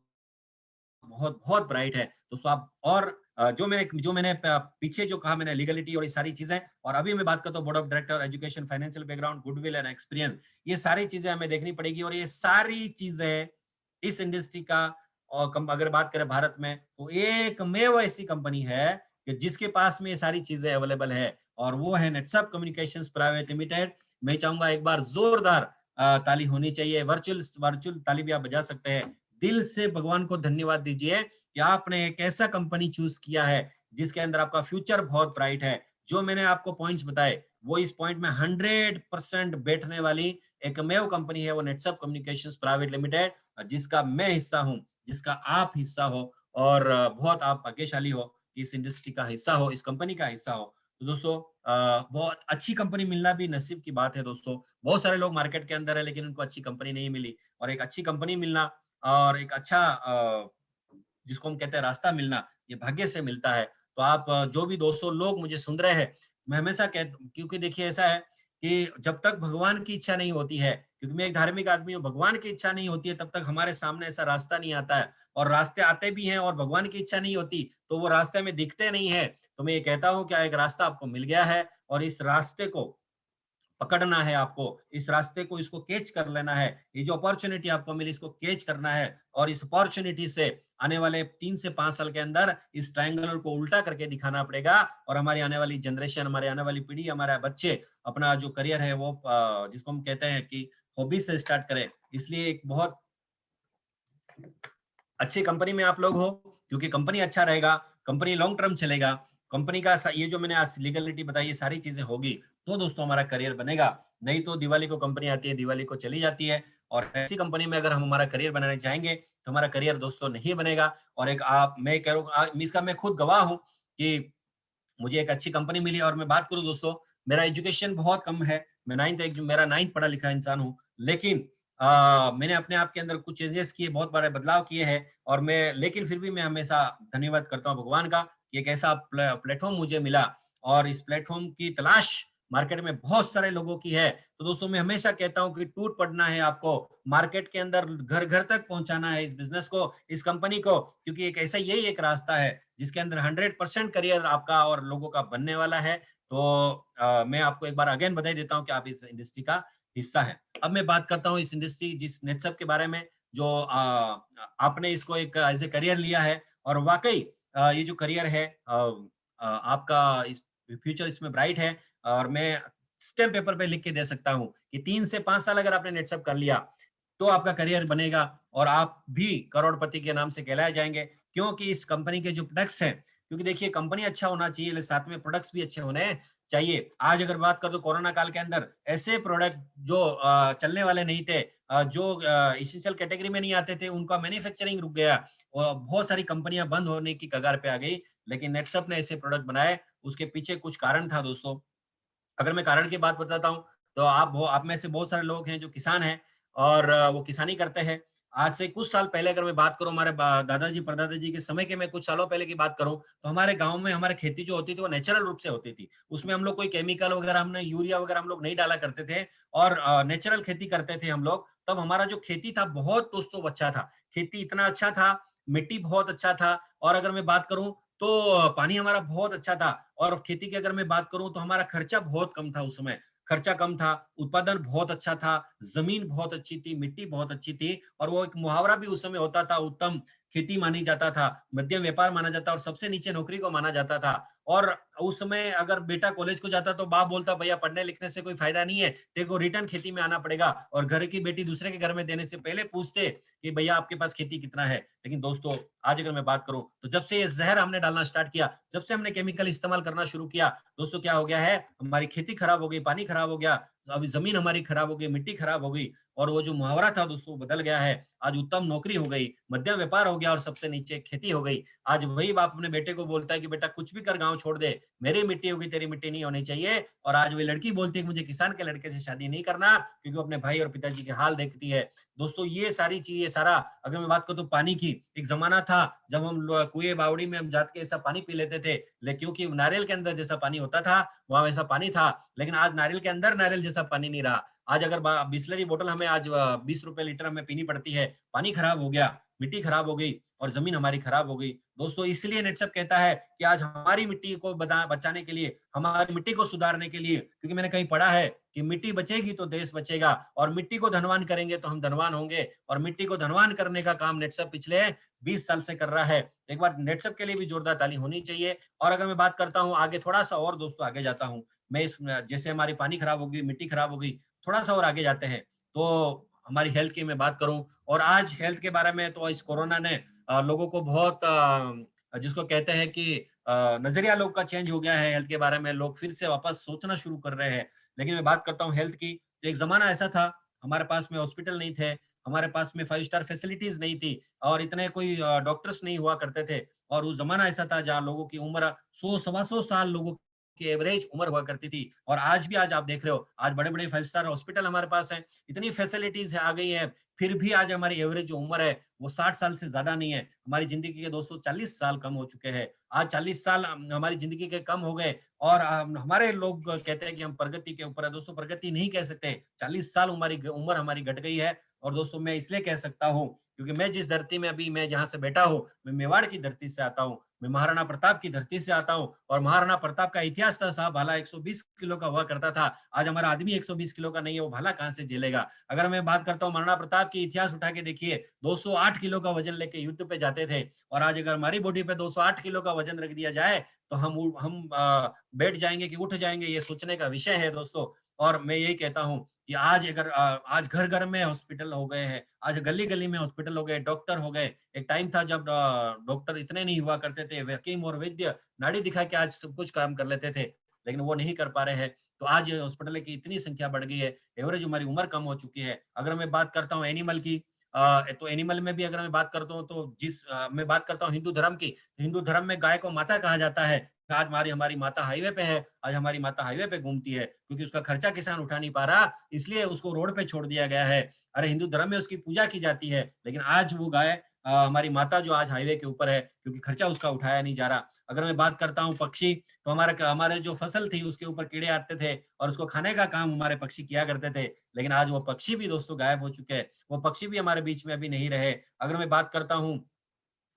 बहुत बहुत ब्राइट है दोस्तों। आप और जो मैंने पीछे जो कहा मैंने, लीगलिटी और ये सारी चीजें, और अभी मैं बात करता हूँ board of director, education, financial background, goodwill and experience, ये सारी चीजें हमें देखनी पड़ेगी। और ये सारी चीजें इस इंडस्ट्री का, और अगर बात करें भारत में, तो एकमेव ऐसी कंपनी है कि जिसके पास में ये सारी चीजें अवेलेबल है, और वो है नेटसप कम्युनिकेशंस प्राइवेट लिमिटेड। मैं चाहूंगा एक बार जोरदार ताली होनी चाहिए, वर्चुअल वर्चुअल ताली भी आप बजा सकते हैं। दिल से भगवान को धन्यवाद दीजिए कि आपने एक ऐसा कंपनी चूज किया है जिसके अंदर आपका फ्यूचर बहुत ब्राइट है। जो मैंने आपको पॉइंट्स बताए, वो इस पॉइंट में 100% बैठने वाली एकमेव कंपनी है, वो नेटसप कम्युनिकेशंस प्राइवेट लिमिटेड, जिसका मैं हिस्सा हूं, जिसका आप हिस्सा हो, और बहुत आप भाग्यशाली हो कि इस इंडस्ट्री का हिस्सा हो, इस कंपनी का हिस्सा हो। तो दोस्तों बहुत अच्छी कंपनी मिलना भी नसीब की बात है दोस्तों। बहुत सारे लोग मार्केट के अंदर है लेकिन उनको अच्छी कंपनी नहीं मिली, और एक अच्छी कंपनी मिलना और एक अच्छा जिसको हम कहते हैं रास्ता मिलना, ये भाग्य से मिलता है। तो आप जो भी 200 लोग मुझे सुन रहे हैं, मैं हमेशा क्योंकि देखिए ऐसा है कि जब तक भगवान की इच्छा नहीं होती है, क्योंकि मैं एक धार्मिक आदमी हूँ, भगवान की इच्छा नहीं होती है तब तक हमारे सामने ऐसा रास्ता नहीं आता है। और रास्ते आते भी हैं और भगवान की इच्छा नहीं होती तो वो रास्ते में दिखते नहीं है। तो मैं ये कहता हूँ कि एक रास्ता आपको मिल गया है, और इस रास्ते को पकड़ना है आपको, इस रास्ते को, इसको कैच कर लेना है। ये जो अपॉर्चुनिटी आपको मिली इसको कैच करना है, और इस अपॉर्चुनिटी से आने वाले 3 से 5 साल के अंदर इस ट्रायंगल को उल्टा करके दिखाना पड़ेगा, और हमारी आने वाली जनरेशन, हमारी आने वाली पीढ़ी, हमारे बच्चे अपना जो करियर है वो जिसको हम कहते हैं कि हॉबी से स्टार्ट करें। इसलिए एक बहुत अच्छी कंपनी में आप लोग हो, क्योंकि कंपनी अच्छा रहेगा, कंपनी लॉन्ग टर्म चलेगा, कंपनी का ये जो मैंने आज लीगलिटी बताई, ये सारी चीजें होगी तो दोस्तों हमारा करियर बनेगा। नहीं तो दिवाली को कंपनी आती है, दिवाली को चली जाती है, और ऐसी कंपनी में अगर हम हमारा करियर बनाने चाहेंगे तो हमारा करियर दोस्तों नहीं बनेगा। और एक आप मैं कह रहा हूँ, इसका मैं खुद गवाह हूँ कि मुझे एक अच्छी कंपनी मिली। और मैं बात करूं दोस्तों, मेरा एजुकेशन बहुत कम है, मैं मेरा नाइन्थ पढ़ा लिखा इंसान हूँ, लेकिन मैंने अपने आप के अंदर कुछ चेंजेस किए, बहुत बड़े बदलाव किए हैं, और मैं लेकिन फिर भी मैं हमेशा धन्यवाद करता हूँ भगवान का कि एक ऐसा प्लेटफॉर्म मुझे मिला, और इस प्लेटफॉर्म की तलाश मार्केट में बहुत सारे लोगों की है। तो दोस्तों मैं हमेशा कहता हूँ कि टूट पड़ना है आपको, मार्केट के अंदर घर घर तक पहुंचाना है इस बिजनेस को, इस कंपनी को, क्योंकि एक ऐसा यही एक रास्ता है जिसके अंदर 100% करियर आपका और लोगों का बनने वाला है। तो मैं आपको एक बार अगेन बधाई देता हूं कि आप इस इंडस्ट्री का हिस्सा है। अब मैं बात करता हूं इस इंडस्ट्री, जिस नेटसप के बारे में, जो आपने इसको एक एज ए करियर लिया है, और वाकई ये जो करियर है आपका इस फ्यूचर इसमें ब्राइट है। और मैं स्टैम्प पेपर पे लिख के दे सकता हूँ कि 3 से 5 साल अगर आपने नेटसप कर लिया तो आपका करियर बनेगा, और आप भी करोड़पति के नाम से कहलाए जाएंगे, क्योंकि इस कंपनी के जो प्रोडक्ट्स हैं, क्योंकि देखिए कंपनी अच्छा होना चाहिए लेकिन साथ में प्रोडक्ट्स भी अच्छे होने चाहिए। आज अगर बात कर तो कोरोना काल के अंदर ऐसे प्रोडक्ट जो चलने वाले नहीं थे, जो इसेंशियल कैटेगरी में नहीं आते थे, उनका मैन्युफैक्चरिंग रुक गया, और बहुत सारी कंपनियां बंद होने की कगार पे आ गई। लेकिन नेटसप ने ऐसे प्रोडक्ट बनाए, उसके पीछे कुछ कारण था दोस्तों। अगर मैं कारण की बात बताता हूँ तो आप में से बहुत सारे लोग हैं जो किसान हैं, और वो किसानी करते हैं। आज से कुछ साल पहले अगर मैं बात करूं, हमारे दादाजी परदादाजी के समय के, मैं कुछ सालों पहले की बात करूं, तो हमारे गांव में हमारे खेती जो होती थी वो नेचुरल रूप से होती थी। उसमें हम लोग कोई केमिकल वगैरह, हमने यूरिया वगैरह हम लोग नहीं डाला करते थे, और नेचुरल खेती करते थे हम लोग। तब हमारा जो खेती था बहुत दोस्तों अच्छा था, खेती इतना अच्छा था, मिट्टी बहुत अच्छा था। और अगर मैं बात करूं तो पानी हमारा बहुत अच्छा था। और खेती की अगर मैं बात करूं तो हमारा खर्चा बहुत कम था, उस समय खर्चा कम था, उत्पादन बहुत अच्छा था, जमीन बहुत अच्छी थी, मिट्टी बहुत अच्छी थी। और वो एक मुहावरा भी उस समय होता था, उत्तम खेती मानी जाता था, मध्यम व्यापार माना जाता और सबसे नीचे नौकरी को माना जाता था। और उस समय अगर बेटा कॉलेज को जाता तो बाप बोलता भैया पढ़ने लिखने से कोई फायदा नहीं है, तेरे को रिटर्न खेती में आना पड़ेगा। और घर की बेटी दूसरे के घर में देने से पहले पूछते कि भैया आपके पास खेती कितना है। लेकिन दोस्तों आज अगर मैं बात करूं तो जब से ये जहर हमने डालना स्टार्ट किया, जब से हमने केमिकल इस्तेमाल करना शुरू किया, दोस्तों क्या हो गया है, हमारी खेती खराब हो गई, पानी खराब हो गया, अभी जमीन हमारी खराब हो गई, मिट्टी खराब हो गई। और वो जो मुहावरा था दोस्तों बदल गया है। आज उत्तम नौकरी हो गई, मध्यम व्यापार हो गया और सबसे नीचे खेती हो गई। आज वही बाप अपने बेटे को बोलता है कि बेटा कुछ भी कर गांव छोड़ दे, मेरी मिट्टी होगी तेरी मिट्टी नहीं होनी चाहिए। और आज वही लड़की बोलती है कि मुझे किसान के लड़के से शादी नहीं करना, क्योंकि वो अपने भाई और पिताजी के हाल देखती है। दोस्तों ये सारी चीजें सारा, अगर मैं बात करूं तो पानी की, एक जमाना था जब हम कुएं बावड़ी में हम जात के ऐसा पानी पी लेते थे, लेकिन क्योंकि नारियल के अंदर जैसा पानी होता था वहां वैसा पानी था। लेकिन आज नारियल के अंदर नारियल जैसा पानी नहीं रहा। आज अगर बिस्लरी बोतल हमें आज 20 रुपए लीटर हमें पीनी पड़ती है। पानी खराब हो गया, मिट्टी खराब हो गई और जमीन हमारी खराब हो गई। दोस्तों इसलिए नेटसप कहता है कि आज हमारी मिट्टी को बचाने के लिए, हमारी मिट्टी को सुधारने के लिए, क्योंकि मैंने कहीं पढ़ा है कि मिट्टी बचेगी तो देश बचेगा, और मिट्टी को धनवान करेंगे तो हम धनवान होंगे। और मिट्टी को धनवान करने का काम नेटसप पिछले 20 साल से कर रहा है। एक बार नेटसप के लिए भी जोरदार ताली होनी चाहिए। और अगर मैं बात करता हूँ आगे, थोड़ा सा और दोस्तों आगे जाता हूँ मैं, इस जैसे हमारी पानी खराब होगी, मिट्टी खराब हो गई, थोड़ा सा और आगे जाते हैं तो हमारी हेल्थ की मैं बात करूं। और आज हेल्थ के बारे में तो इस कोरोना ने लोगों को बहुत जिसको कहते हैं कि नजरिया लोग का चेंज हो गया है हेल्थ के बारे में, लोग फिर से वापस सोचना शुरू कर रहे हैं। लेकिन मैं बात करता हूँ हेल्थ की, तो एक जमाना ऐसा था हमारे पास में हॉस्पिटल नहीं थे, हमारे पास में 5 स्टार फैसिलिटीज नहीं थी, और इतने कोई डॉक्टर्स नहीं हुआ करते थे। और उस जमाना ऐसा था जहाँ लोगों की उम्र 100 सवा 100 साल लोगों की एवरेज उम्र हुआ करती थी। और आज भी आज आप देख रहे हो, आज बड़े बड़े 5 स्टार हॉस्पिटल हमारे पास हैं, इतनी फैसिलिटीज आ गई है, फिर भी आज हमारी एवरेज जो उम्र है वो 60 साल से ज्यादा नहीं है। हमारी जिंदगी के दोस्तों 40 साल कम हो चुके हैं। आज 40 साल हमारी जिंदगी के कम हो गए। और हमारे लोग कहते हैं कि हम प्रगति के ऊपर है, दोस्तों प्रगति नहीं कह सकते, 40 साल हमारी उम्र हमारी घट गई है। और दोस्तों मैं इसलिए कह सकता हूँ क्योंकि मैं जिस धरती में अभी मैं जहाँ से बैठा हूँ, मैं मेवाड़ की धरती से आता हूँ, मैं महाराणा प्रताप की धरती से आता हूँ। और महाराणा प्रताप का इतिहास था साहब, भाला 120 किलो का हुआ करता था। आज हमारा आदमी 120 किलो का नहीं है, वो भाला कहाँ से झेलेगा। अगर मैं बात करता हूँ महाराणा प्रताप की इतिहास उठा के देखिए, 208 किलो का वजन लेके युद्ध पे जाते थे। और आज अगर हमारी बॉडी पे 208 किलो का वजन रख दिया जाए तो हम बैठ जाएंगे कि उठ जाएंगे, ये सोचने का विषय है दोस्तों। और मैं यही कहता हूँ कि आज अगर आज घर घर में हॉस्पिटल हो गए हैं, आज गली गली में हॉस्पिटल हो गए, डॉक्टर हो गए। एक टाइम था जब डॉक्टर इतने नहीं हुआ करते थे, हकीम और वैद्य नाड़ी दिखा के आज सब कुछ काम कर लेते थे, लेकिन वो नहीं कर पा रहे हैं। तो आज हॉस्पिटल की इतनी संख्या बढ़ गई है, एवरेज हमारी उम्र कम हो चुकी है। अगर मैं बात करता हूँ एनिमल की, तो एनिमल में भी अगर मैं बात करता हूँ तो मैं बात करता हूँ हिंदू धर्म की, तो हिंदू धर्म में गाय को माता कहा जाता है। आज हमारी माता हाईवे पे है, आज हमारी माता हाईवे पे घूमती है, क्योंकि उसका खर्चा किसान उठा नहीं पा रहा, इसलिए उसको रोड पे छोड़ दिया गया है। अरे हिंदू धर्म में उसकी पूजा की जाती है, लेकिन आज वो गाय हमारी माता जो आज हाईवे के ऊपर है, क्योंकि खर्चा उसका उठाया नहीं जा रहा। अगर मैं बात करता हूँ पक्षी, तो हमारे जो फसल थी उसके ऊपर कीड़े आते थे और उसको खाने का काम हमारे पक्षी किया करते थे, लेकिन आज वो पक्षी भी दोस्तों गायब हो चुके हैं, वो पक्षी भी हमारे बीच में अभी नहीं रहे। अगर मैं बात करता हूँ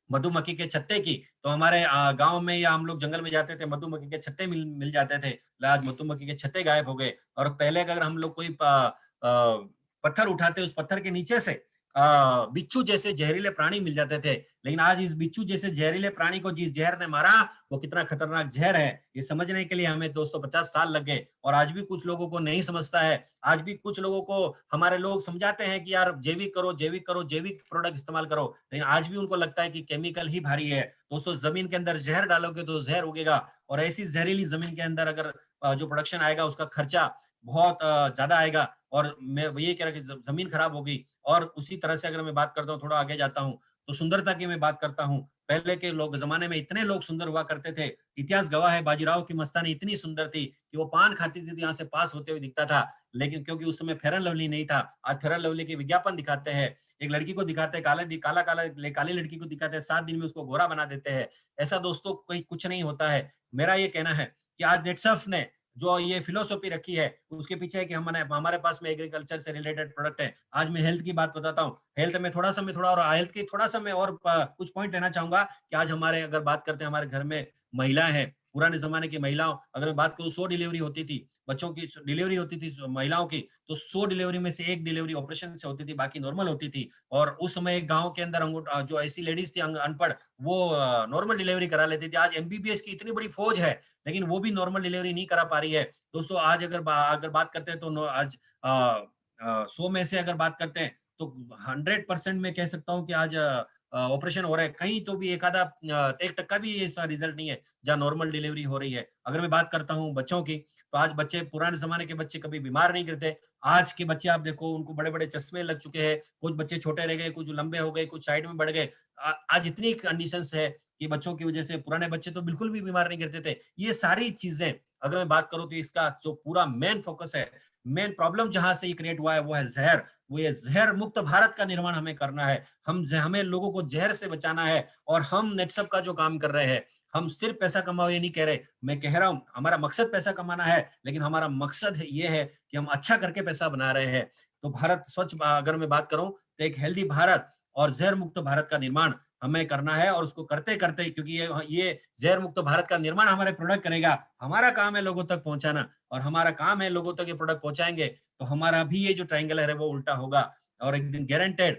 मधुमक्खी के छत्ते की, तो हमारे गांव में या हम लोग जंगल में जाते थे, मधुमक्खी के छत्ते मिल मिल जाते थे। आज मधुमक्खी के छत्ते गायब हो गए। और पहले अगर हम लोग कोई पत्थर उठाते, उस पत्थर के नीचे से बिच्छू जैसे जहरीले प्राणी मिल जाते थे, लेकिन आज इस बिच्छू जैसे जहरीले प्राणी को जिस जहर ने मारा, वो कितना खतरनाक जहर है ये समझने के लिए हमें दोस्तों 50 साल लग गए। और आज भी कुछ लोगों को नहीं समझता है। आज भी कुछ लोगों को हमारे लोग समझाते हैं कि यार जैविक करो, जैविक करो, जैविक प्रोडक्ट इस्तेमाल करो, लेकिन आज भी उनको लगता है कि केमिकल ही भारी है। दोस्तों जमीन के अंदर जहर डालोगे तो जहर उगेगा, और ऐसी जहरीली जमीन के अंदर अगर जो प्रोडक्शन आएगा उसका खर्चा बहुत ज्यादा आएगा। और मैं ये कह रहा कि जमीन खराब होगी। और उसी तरह से अगर मैं बात करता हूँ, थोड़ा आगे जाता हूँ, तो सुंदरता की मैं बात करता हूँ। पहले के लोग जमाने में इतने लोग सुंदर हुआ करते थे, इतिहास गवाह है बाजीराव की मस्तानी इतनी सुंदर थी कि वो पान खाती थी तो यहाँ से पास होते हुए दिखता था। लेकिन क्योंकि उस समय फेयर एंड लवली नहीं था, आज फेयर एंड लवली के विज्ञापन दिखाते हैं, एक लड़की को दिखाते हैं काला काला, काली लड़की को दिखाते हैं, 7 दिन में उसको गोरा बना देते हैं। ऐसा दोस्तों कोई कुछ नहीं होता है। मेरा ये कहना है कि आज नेटसर्फ ने जो ये फिलोसॉफी रखी है उसके पीछे है कि हमारे पास में एग्रीकल्चर से रिलेटेड प्रोडक्ट है। आज मैं हेल्थ की बात बताता हूँ। हेल्थ में थोड़ा और हेल्थ की थोड़ा सा मैं और कुछ पॉइंट लेना चाहूंगा कि आज हमारे अगर बात करते हैं हमारे घर में महिलाएं हैं, पुराने जमाने की महिलाओं, अगर मैं बात करूं 100 डिलीवरी होती थी, बच्चों की डिलीवरी होती थी महिलाओं की, तो 100 डिलीवरी में से एक डिलीवरी ऑपरेशन से होती थी, बाकी नॉर्मल होती थी। और उस समय एक गांव के अंदर जो ऐसी लेडीज थी अनपढ़, वो नॉर्मल डिलीवरी करा लेती थी। आज एमबीबीएस की इतनी बड़ी फौज है, लेकिन वो भी नॉर्मल डिलीवरी नहीं करा पा रही है। दोस्तों आज अगर बात करते हैं तो आज 100 में से अगर बात करते हैं तो 100% में कह सकता हूँ कि आज ऑपरेशन हो रहा है। कहीं तो भी एक आधा 1% भी इसका रिजल्ट नहीं है जहाँ नॉर्मल डिलीवरी हो रही है। अगर मैं बात करता हूँ बच्चों की, तो आज बच्चे, पुराने जमाने के बच्चे कभी बीमार नहीं गिरते। आज के बच्चे आप देखो, उनको बड़े बड़े चश्मे लग चुके हैं, कुछ बच्चे छोटे रह गए, कुछ लंबे हो गए, कुछ साइड में बढ़ गए। आज इतनी कंडीशंस है कि बच्चों की वजह से पुराने बच्चे तो बिल्कुल भी बीमार नहीं गिरते थे। ये सारी चीजें अगर मैं बात करूं तो इसका जो पूरा मेन फोकस है, मेन प्रॉब्लम जहां से ये क्रिएट हुआ है वो है जहर। वो ये जहर मुक्त भारत का निर्माण हमें करना है। हमें लोगों को जहर से बचाना है। और हम नेटसप का जो काम कर रहे हैं, हम सिर्फ पैसा कमाओ ये नहीं कह रहे। मैं कह रहा हूं हमारा मकसद पैसा कमाना है, लेकिन हमारा मकसद ये है कि हम अच्छा करके पैसा बना रहे हैं। तो भारत स्वच्छ, अगर मैं बात करूं तो एक हेल्दी भारत और जहर मुक्त भारत का निर्माण हमें करना है। और उसको करते करते, क्योंकि ये जहर मुक्त भारत का निर्माण हमारे प्रोडक्ट करेगा, हमारा काम है लोगों तक पहुंचाना, और हमारा काम है लोगों तक ये प्रोडक्ट पहुंचाएंगे तो हमारा भी ये जो ट्रायंगल है वो उल्टा होगा। और एक दिन गारंटेड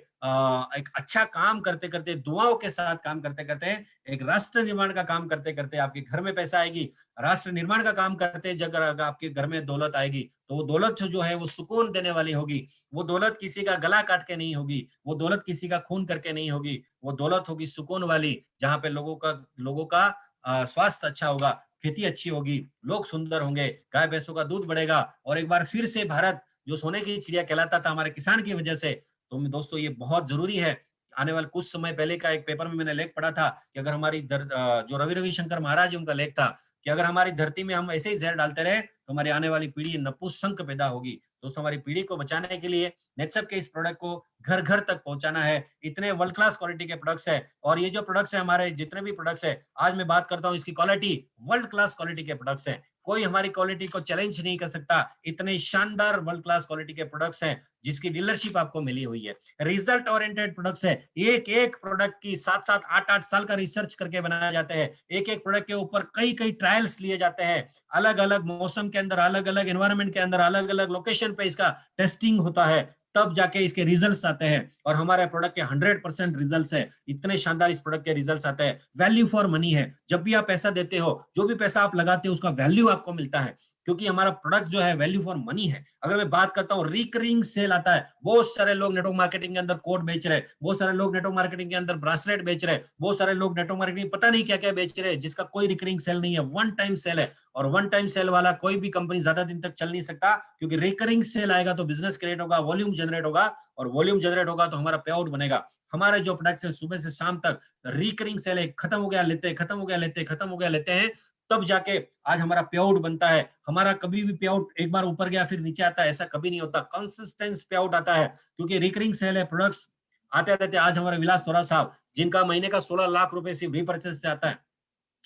एक अच्छा काम करते करते, दुआओं के साथ काम करते करते, एक राष्ट्र निर्माण का काम करते करते आपके घर में पैसा आएगी। राष्ट्र निर्माण का काम करते जब अगर आपके घर में दौलत आएगी, तो वो दौलत जो है वो सुकून देने वाली होगी। वो दौलत किसी का गला काट के नहीं होगी, वो दौलत किसी का खून करके नहीं होगी, वो दौलत होगी सुकून वाली, जहाँ पे लोगों का स्वास्थ्य अच्छा होगा, खेती अच्छी होगी, लोग सुंदर होंगे, गाय भैंसों का दूध बढ़ेगा। और एक बार फिर से भारत जो सोने की चिड़िया कहलाता था हमारे किसान की वजह से, तो दोस्तों ये बहुत जरूरी है। आने वाले कुछ समय पहले का एक पेपर में मैंने लेख पढ़ा था कि अगर जो रवि रविशंकर महाराज जी, उनका लेख था कि अगर हमारी धरती में हम ऐसे ही जहर डालते रहे तो हमारी आने वाली पीढ़ी नपुंसक पैदा होगी। दोस्तों हमारी पीढ़ी को बचाने के लिए नेटसप के इस प्रोडक्ट को घर घर तक पहुंचाना है। इतने वर्ल्ड क्लास क्वालिटी के प्रोडक्ट्स है, और ये जो प्रोडक्ट्स है, हमारे जितने भी प्रोडक्ट्स है, आज मैं बात करता हूँ इसकी क्वालिटी, वर्ल्ड क्लास क्वालिटी के प्रोडक्ट्स है। कोई हमारी क्वालिटी को चैलेंज नहीं कर सकता। इतने शानदार वर्ल्ड क्लास क्वालिटी के प्रोडक्ट्स हैं जिसकी डीलरशिप आपको मिली हुई है। रिजल्ट ओरिएंटेड प्रोडक्ट्स है। एक एक प्रोडक्ट की 7-7 8-8 साल का रिसर्च करके बनाए जाते हैं। एक एक प्रोडक्ट के ऊपर कई कई ट्रायल्स लिए जाते हैं। अलग अलग मौसम के अंदर, अलग अलग एनवायरनमेंट के अंदर, अलग अलग लोकेशन पे इसका टेस्टिंग होता है, तब जाके इसके रिजल्ट्स आते हैं। और हमारे प्रोडक्ट के 100% रिजल्ट्स है। इतने शानदार इस प्रोडक्ट के रिजल्ट्स आते हैं। वैल्यू फॉर मनी है। जब भी आप पैसा देते हो, जो भी पैसा आप लगाते हो, उसका वैल्यू आपको मिलता है, क्योंकि हमारा प्रोडक्ट जो है वैल्यू फॉर मनी है। अगर मैं बात करता हूँ, रिकरिंग सेल आता है। बहुत सारे लोग नेटवर्क मार्केटिंग के अंदर कोड बेच रहे हैं, बहुत सारे लोग नेटवर्क मार्केटिंग के अंदर ब्रासलेट बेच रहे हैं, बहुत सारे लोग नेटवर्क मार्केटिंग पता नहीं क्या क्या बेच रहे हैं, जिसका कोई रिकरिंग सेल नहीं है, वन टाइम सेल है। और वन टाइम सेल वाला कोई भी कंपनी ज्यादा दिन तक चल नहीं सकता, क्योंकि रिकरिंग सेल आएगा तो बिजनेस क्रिएट होगा, वॉल्यूम जनरेट होगा, और वॉल्यूम जनरेट होगा तो हमारा पे आउट बनेगा। हमारे जो प्रोडक्ट्स है सुबह से शाम तक रिकरिंग सेल है, खत्म हो गया लेते, खत्म हो गया लेते, खत्म हो गया लेते हैं, तब जाके आज हमारा पे आउट बनता है। हमारा कभी भी पे आउट एक बार ऊपर गया फिर नीचे आता है, ऐसा कभी नहीं होता। कंसिस्टेंस पे आउट आता है, क्योंकि रिकरिंग सेल है, प्रोडक्ट्स आते रहते। आज हमारे विलास थोड़ा साहब, जिनका महीने का 16 लाख रुपए सिर्फ रीपर्चेस से आता है,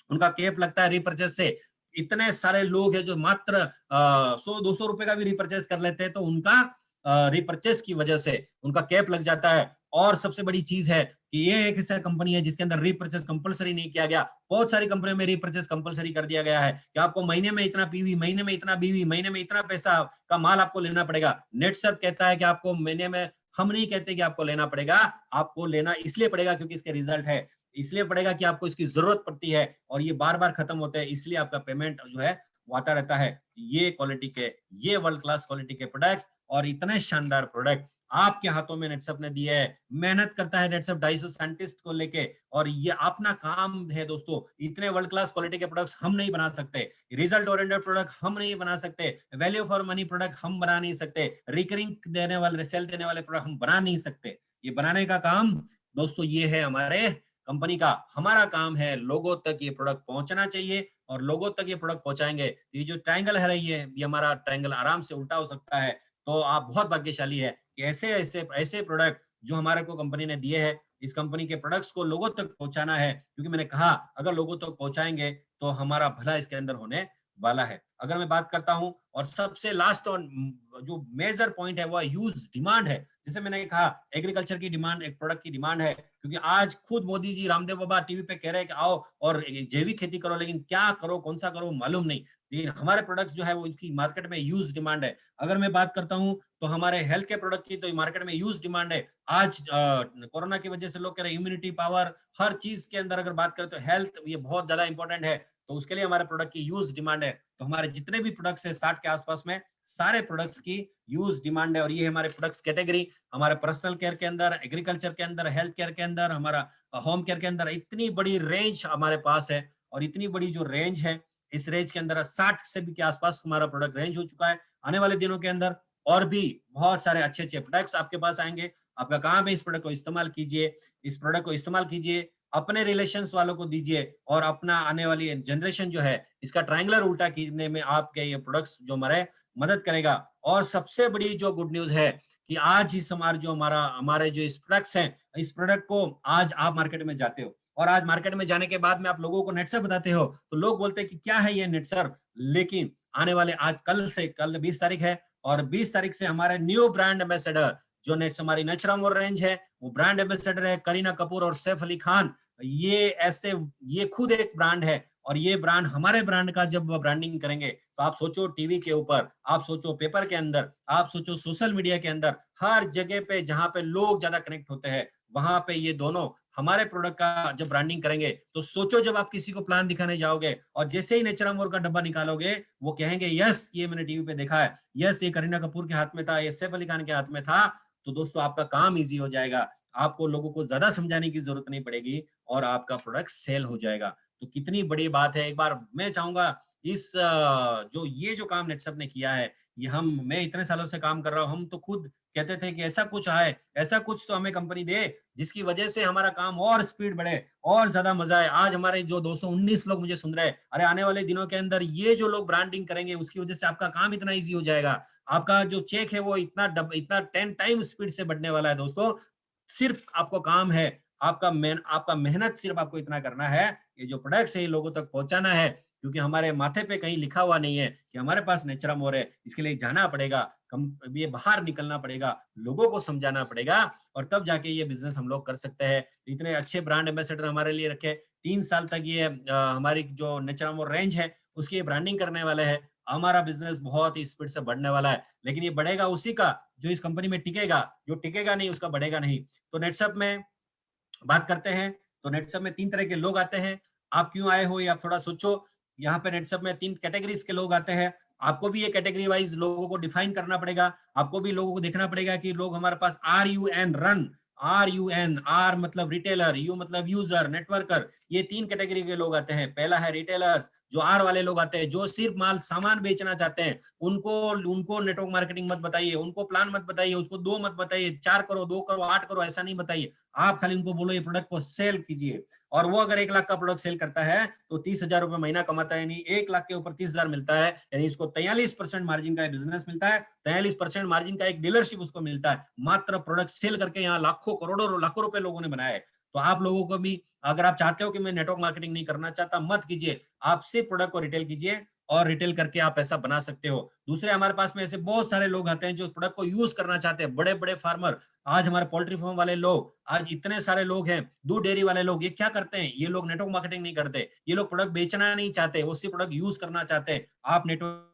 उनका कैप लगता है रीपर्चेस से। इतने सारे लोग हैं जो मात्र 100-200 रुपए का भी रीपर्चेस कर लेते हैं, तो उनका रीपर्चेस की वजह से उनका कैप लग जाता है। और सबसे बड़ी चीज है कि ये एक ऐसा कंपनी है जिसके अंदर रीपर्चेस कंपलसरी नहीं किया गया। बहुत सारी कंपनियों में रीपर्चेस कंपलसरी कर दिया गया है कि आपको महीने में इतना पीवी, महीने में इतना बीवी, महीने में इतना पैसा का माल आपको लेना पड़ेगा। नेटसर्फ कहता है कि आपको महीने में, हम नहीं कहते कि आपको लेना पड़ेगा, आपको लेना इसलिए पड़ेगा क्योंकि इसके रिजल्ट है, इसलिए पड़ेगा कि आपको इसकी जरूरत पड़ती है, और ये बार बार खत्म होते हैं, इसलिए आपका पेमेंट जो है वो आता रहता है। ये क्वालिटी के, ये वर्ल्ड क्लास क्वालिटी के प्रोडक्ट्स और इतने शानदार प्रोडक्ट आपके हाथों में नेटसप ने दिए है। मेहनत करता है नेटसप 250 साइंटिस्ट को लेके, और ये अपना काम है दोस्तों। इतने वर्ल्ड क्लास क्वालिटी के प्रोडक्ट्स हम नहीं बना सकते, रिजल्ट ओरिएंटेड प्रोडक्ट हम नहीं बना सकते, वैल्यू फॉर मनी प्रोडक्ट हम बना नहीं सकते, रिकरिंग देने वाले, सेल देने वाले प्रोडक्ट हम बना नहीं सकते। ये बनाने का काम दोस्तों ये है हमारे कंपनी का। हमारा काम है लोगों तक ये प्रोडक्ट पहुंचना चाहिए, और लोगों तक ये प्रोडक्ट पहुंचाएंगे। ये जो ट्रायंगल है रही है, ये हमारा ट्रायंगल आराम से उल्टा हो सकता है। तो आप बहुत भाग्यशाली है कि ऐसे ऐसे ऐसे प्रोडक्ट जो हमारे को कंपनी ने दिए हैं, इस कंपनी के प्रोडक्ट्स को लोगों तक पहुंचाना है, क्योंकि मैंने कहा अगर लोगों तक पहुंचाएंगे तो हमारा भला इसके अंदर होने वाला है। अगर मैं बात करता हूं, और सबसे लास्ट और जो मेजर पॉइंट है वो यूज डिमांड है। जैसे मैंने कहा, एग्रीकल्चर की डिमांड एक प्रोडक्ट की डिमांड है, क्योंकि आज खुद मोदी जी, रामदेव बाबा टीवी पे कह रहे हैं कि आओ और जैविक खेती करो, लेकिन क्या करो, कौन सा करो, मालूम नहीं। लेकिन हमारे प्रोडक्ट्स जो है वो इसकी मार्केट में यूज डिमांड है। अगर मैं बात करता हूं तो हमारे हेल्थ के प्रोडक्ट की तो मार्केट में ह्यूज डिमांड है। आज कोरोना की वजह से लोग कह रहे हैं इम्यूनिटी पावर, हर चीज के अंदर अगर बात करें तो हेल्थ ये बहुत ज्यादा इंपॉर्टेंट है, तो उसके लिए हमारे प्रोडक्ट की ह्यूज डिमांड है। तो हमारे जितने भी प्रोडक्ट्स है 60 के आसपास में, सारे प्रोडक्ट्स की ह्यूज डिमांड है। और ये हमारे प्रोडक्ट्स कैटेगरी, हमारे पर्सनल केयर के अंदर, एग्रीकल्चर के अंदर, हेल्थ केयर के अंदर, हमारा होम केयर के अंदर इतनी बड़ी रेंज हमारे पास है। और इतनी बड़ी जो रेंज है, इस रेंज के अंदर 60 से भी के आसपास हमारा प्रोडक्ट रेंज हो चुका है। आने वाले दिनों के अंदर और भी बहुत सारे अच्छे अच्छे प्रोडक्ट्स आपके पास आएंगे। आपका काम है इस प्रोडक्ट को इस्तेमाल कीजिए, इस प्रोडक्ट को इस्तेमाल कीजिए, अपने रिलेशंस वालों को दीजिए, और अपना आने वाली जनरेशन जो है इसका ट्रायंगुलर उल्टा कीने में आपके ये प्रोडक्ट्स जो हमारे मदद करेगा। और सबसे बड़ी जो गुड न्यूज है कि आज इस हमारे जो इस प्रोडक्ट्स हैं, इस प्रोडक्ट को आज आप मार्केट में जाते हो, और आज मार्केट में जाने के बाद में आप लोगों को नेटसर बताते हो, तो लोग बोलते हैं कि क्या है ये नेटसर। लेकिन आने वाले आज कल 20 तारीख है, और 20 तारीख से हमारे न्यू ब्रांड एम्बेसडर जो नेट्स हमारी नेचुरामोर रेंज है, वो ब्रांड एम्बेसडर है करीना कपूर और सैफ अली खान। ये खुद एक ब्रांड है, और ये ब्रांड हमारे ब्रांड का जब ब्रांडिंग करेंगे तो आप सोचो टीवी के ऊपर, आप सोचो पेपर के अंदर, आप सोचो सोशल मीडिया के अंदर, हर जगह पे जहां पे लोग ज्यादा कनेक्ट होते हैं वहां पे ये दोनों हमारे प्रोडक्ट का जब ब्रांडिंग करेंगे, तो सोचो जब आप किसी को प्लान दिखाने जाओगे और जैसे ही नेचुरामोर का डब्बा निकालोगे, वो कहेंगे यस ये मैंने टीवी पे देखा है, यस ये करीना कपूर के हाथ में था, ये सैफ अली खान के हाथ में था। तो दोस्तों आपका काम इजी हो जाएगा, आपको लोगों को ज्यादा समझाने की जरूरत नहीं पड़ेगी, और आपका प्रोडक्ट सेल हो जाएगा। तो कितनी बड़ी बात है। एक बार मैं चाहूंगा इस जो काम नेटसप ने किया है, ये मैं इतने सालों से काम कर रहा हूँ, हम तो खुद कहते थे कि ऐसा कुछ आए, ऐसा कुछ तो हमें कंपनी दे जिसकी वजह से हमारा काम और स्पीड बढ़े और ज्यादा मजा आए। आज हमारे जो 219 लोग मुझे सुन रहे हैं, अरे आने वाले दिनों के अंदर ये जो लोग ब्रांडिंग करेंगे उसकी वजह से आपका काम इतना इजी हो जाएगा, आपका जो चेक है वो इतना 10 टाइम स्पीड से बढ़ने वाला है। दोस्तों सिर्फ आपको काम है, आपका मेहनत सिर्फ आपको इतना करना है, ये जो प्रोडक्ट्स है ये लोगों तक पहुंचाना है। क्योंकि हमारे माथे पे कहीं लिखा हुआ नहीं है कि हमारे पास नेचुरामोर है, इसके लिए जाना पड़ेगा, ये बाहर निकलना पड़ेगा, लोगों को समझाना पड़ेगा, और तब जाके ये बिजनेस हम लोग कर सकते हैं। इतने अच्छे ब्रांड एम्बेसडर हमारे लिए रखे, 3 साल तक ये हमारी जो नेचुरामोर रेंज है उसकी ब्रांडिंग करने वाले हैं। हमारा बिजनेस बहुत ही स्पीड से बढ़ने वाला है, लेकिन ये बढ़ेगा उसी का जो इस कंपनी में टिकेगा, जो टिकेगा नहीं उसका बढ़ेगा नहीं। तो नेटसप में बात करते हैं, तो नेटसप में 3 तरह के लोग आते हैं। आप क्यों आए हो ये आप थोड़ा सोचो। यहाँ पे नेटसप में 3 कैटेगरीज के लोग आते हैं। आपको भी ये कैटेगरी वाइज लोगों को डिफाइन करना पड़ेगा, आपको भी लोगों को देखना पड़ेगा कि लोग हमारे पास आर मतलब रिटेलर, यू मतलब यूजर, नेटवर्कर, ये 3 कैटेगरी के लोग आते हैं। पहला है रिटेलर्स, जो आर वाले लोग आते हैं, जो सिर्फ सामान बेचना चाहते हैं। उनको उनको नेटवर्क मार्केटिंग मत बताइए, उनको प्लान मत बताइए, उसको 2 मत बताइए, 4 करो, 2 करो, 8 करो, ऐसा नहीं बताइए। आप खाली उनको बोलो ये प्रोडक्ट को सेल कीजिए, और वो अगर 1 लाख का प्रोडक्ट सेल करता है तो 30,000 रुपए महीना कमाता है, यानी 1 लाख के ऊपर 30,000 मिलता है, यानी इसको 43% मार्जिन का बिजनेस मिलता है। 43% मार्जिन का एक डीलरशिप उसको मिलता है, मात्र प्रोडक्ट सेल करके। यहाँ लाखों करोड़ों लाखों रुपए लोगों ने बनाए। तो आप लोगों को भी, अगर आप चाहते हो कि मैं नेटवर्क मार्केटिंग नहीं करना चाहता, मत कीजिए, आप सिर्फ प्रोडक्ट को रिटेल कीजिए, और रिटेल करके आप पैसा बना सकते हो। दूसरे हमारे पास में ऐसे बहुत सारे लोग आते हैं जो प्रोडक्ट को यूज करना चाहते हैं, बड़े बड़े फार्मर, आज हमारे पोल्ट्री फार्म वाले लोग, आज इतने सारे लोग हैं, दूध डेयरी वाले लोग, ये क्या करते हैं, ये लोग नेटवर्क मार्केटिंग नहीं करते, ये लोग प्रोडक्ट बेचना नहीं चाहते, वो सिर्फ प्रोडक्ट यूज करना चाहते हैं। आप नेटवर्क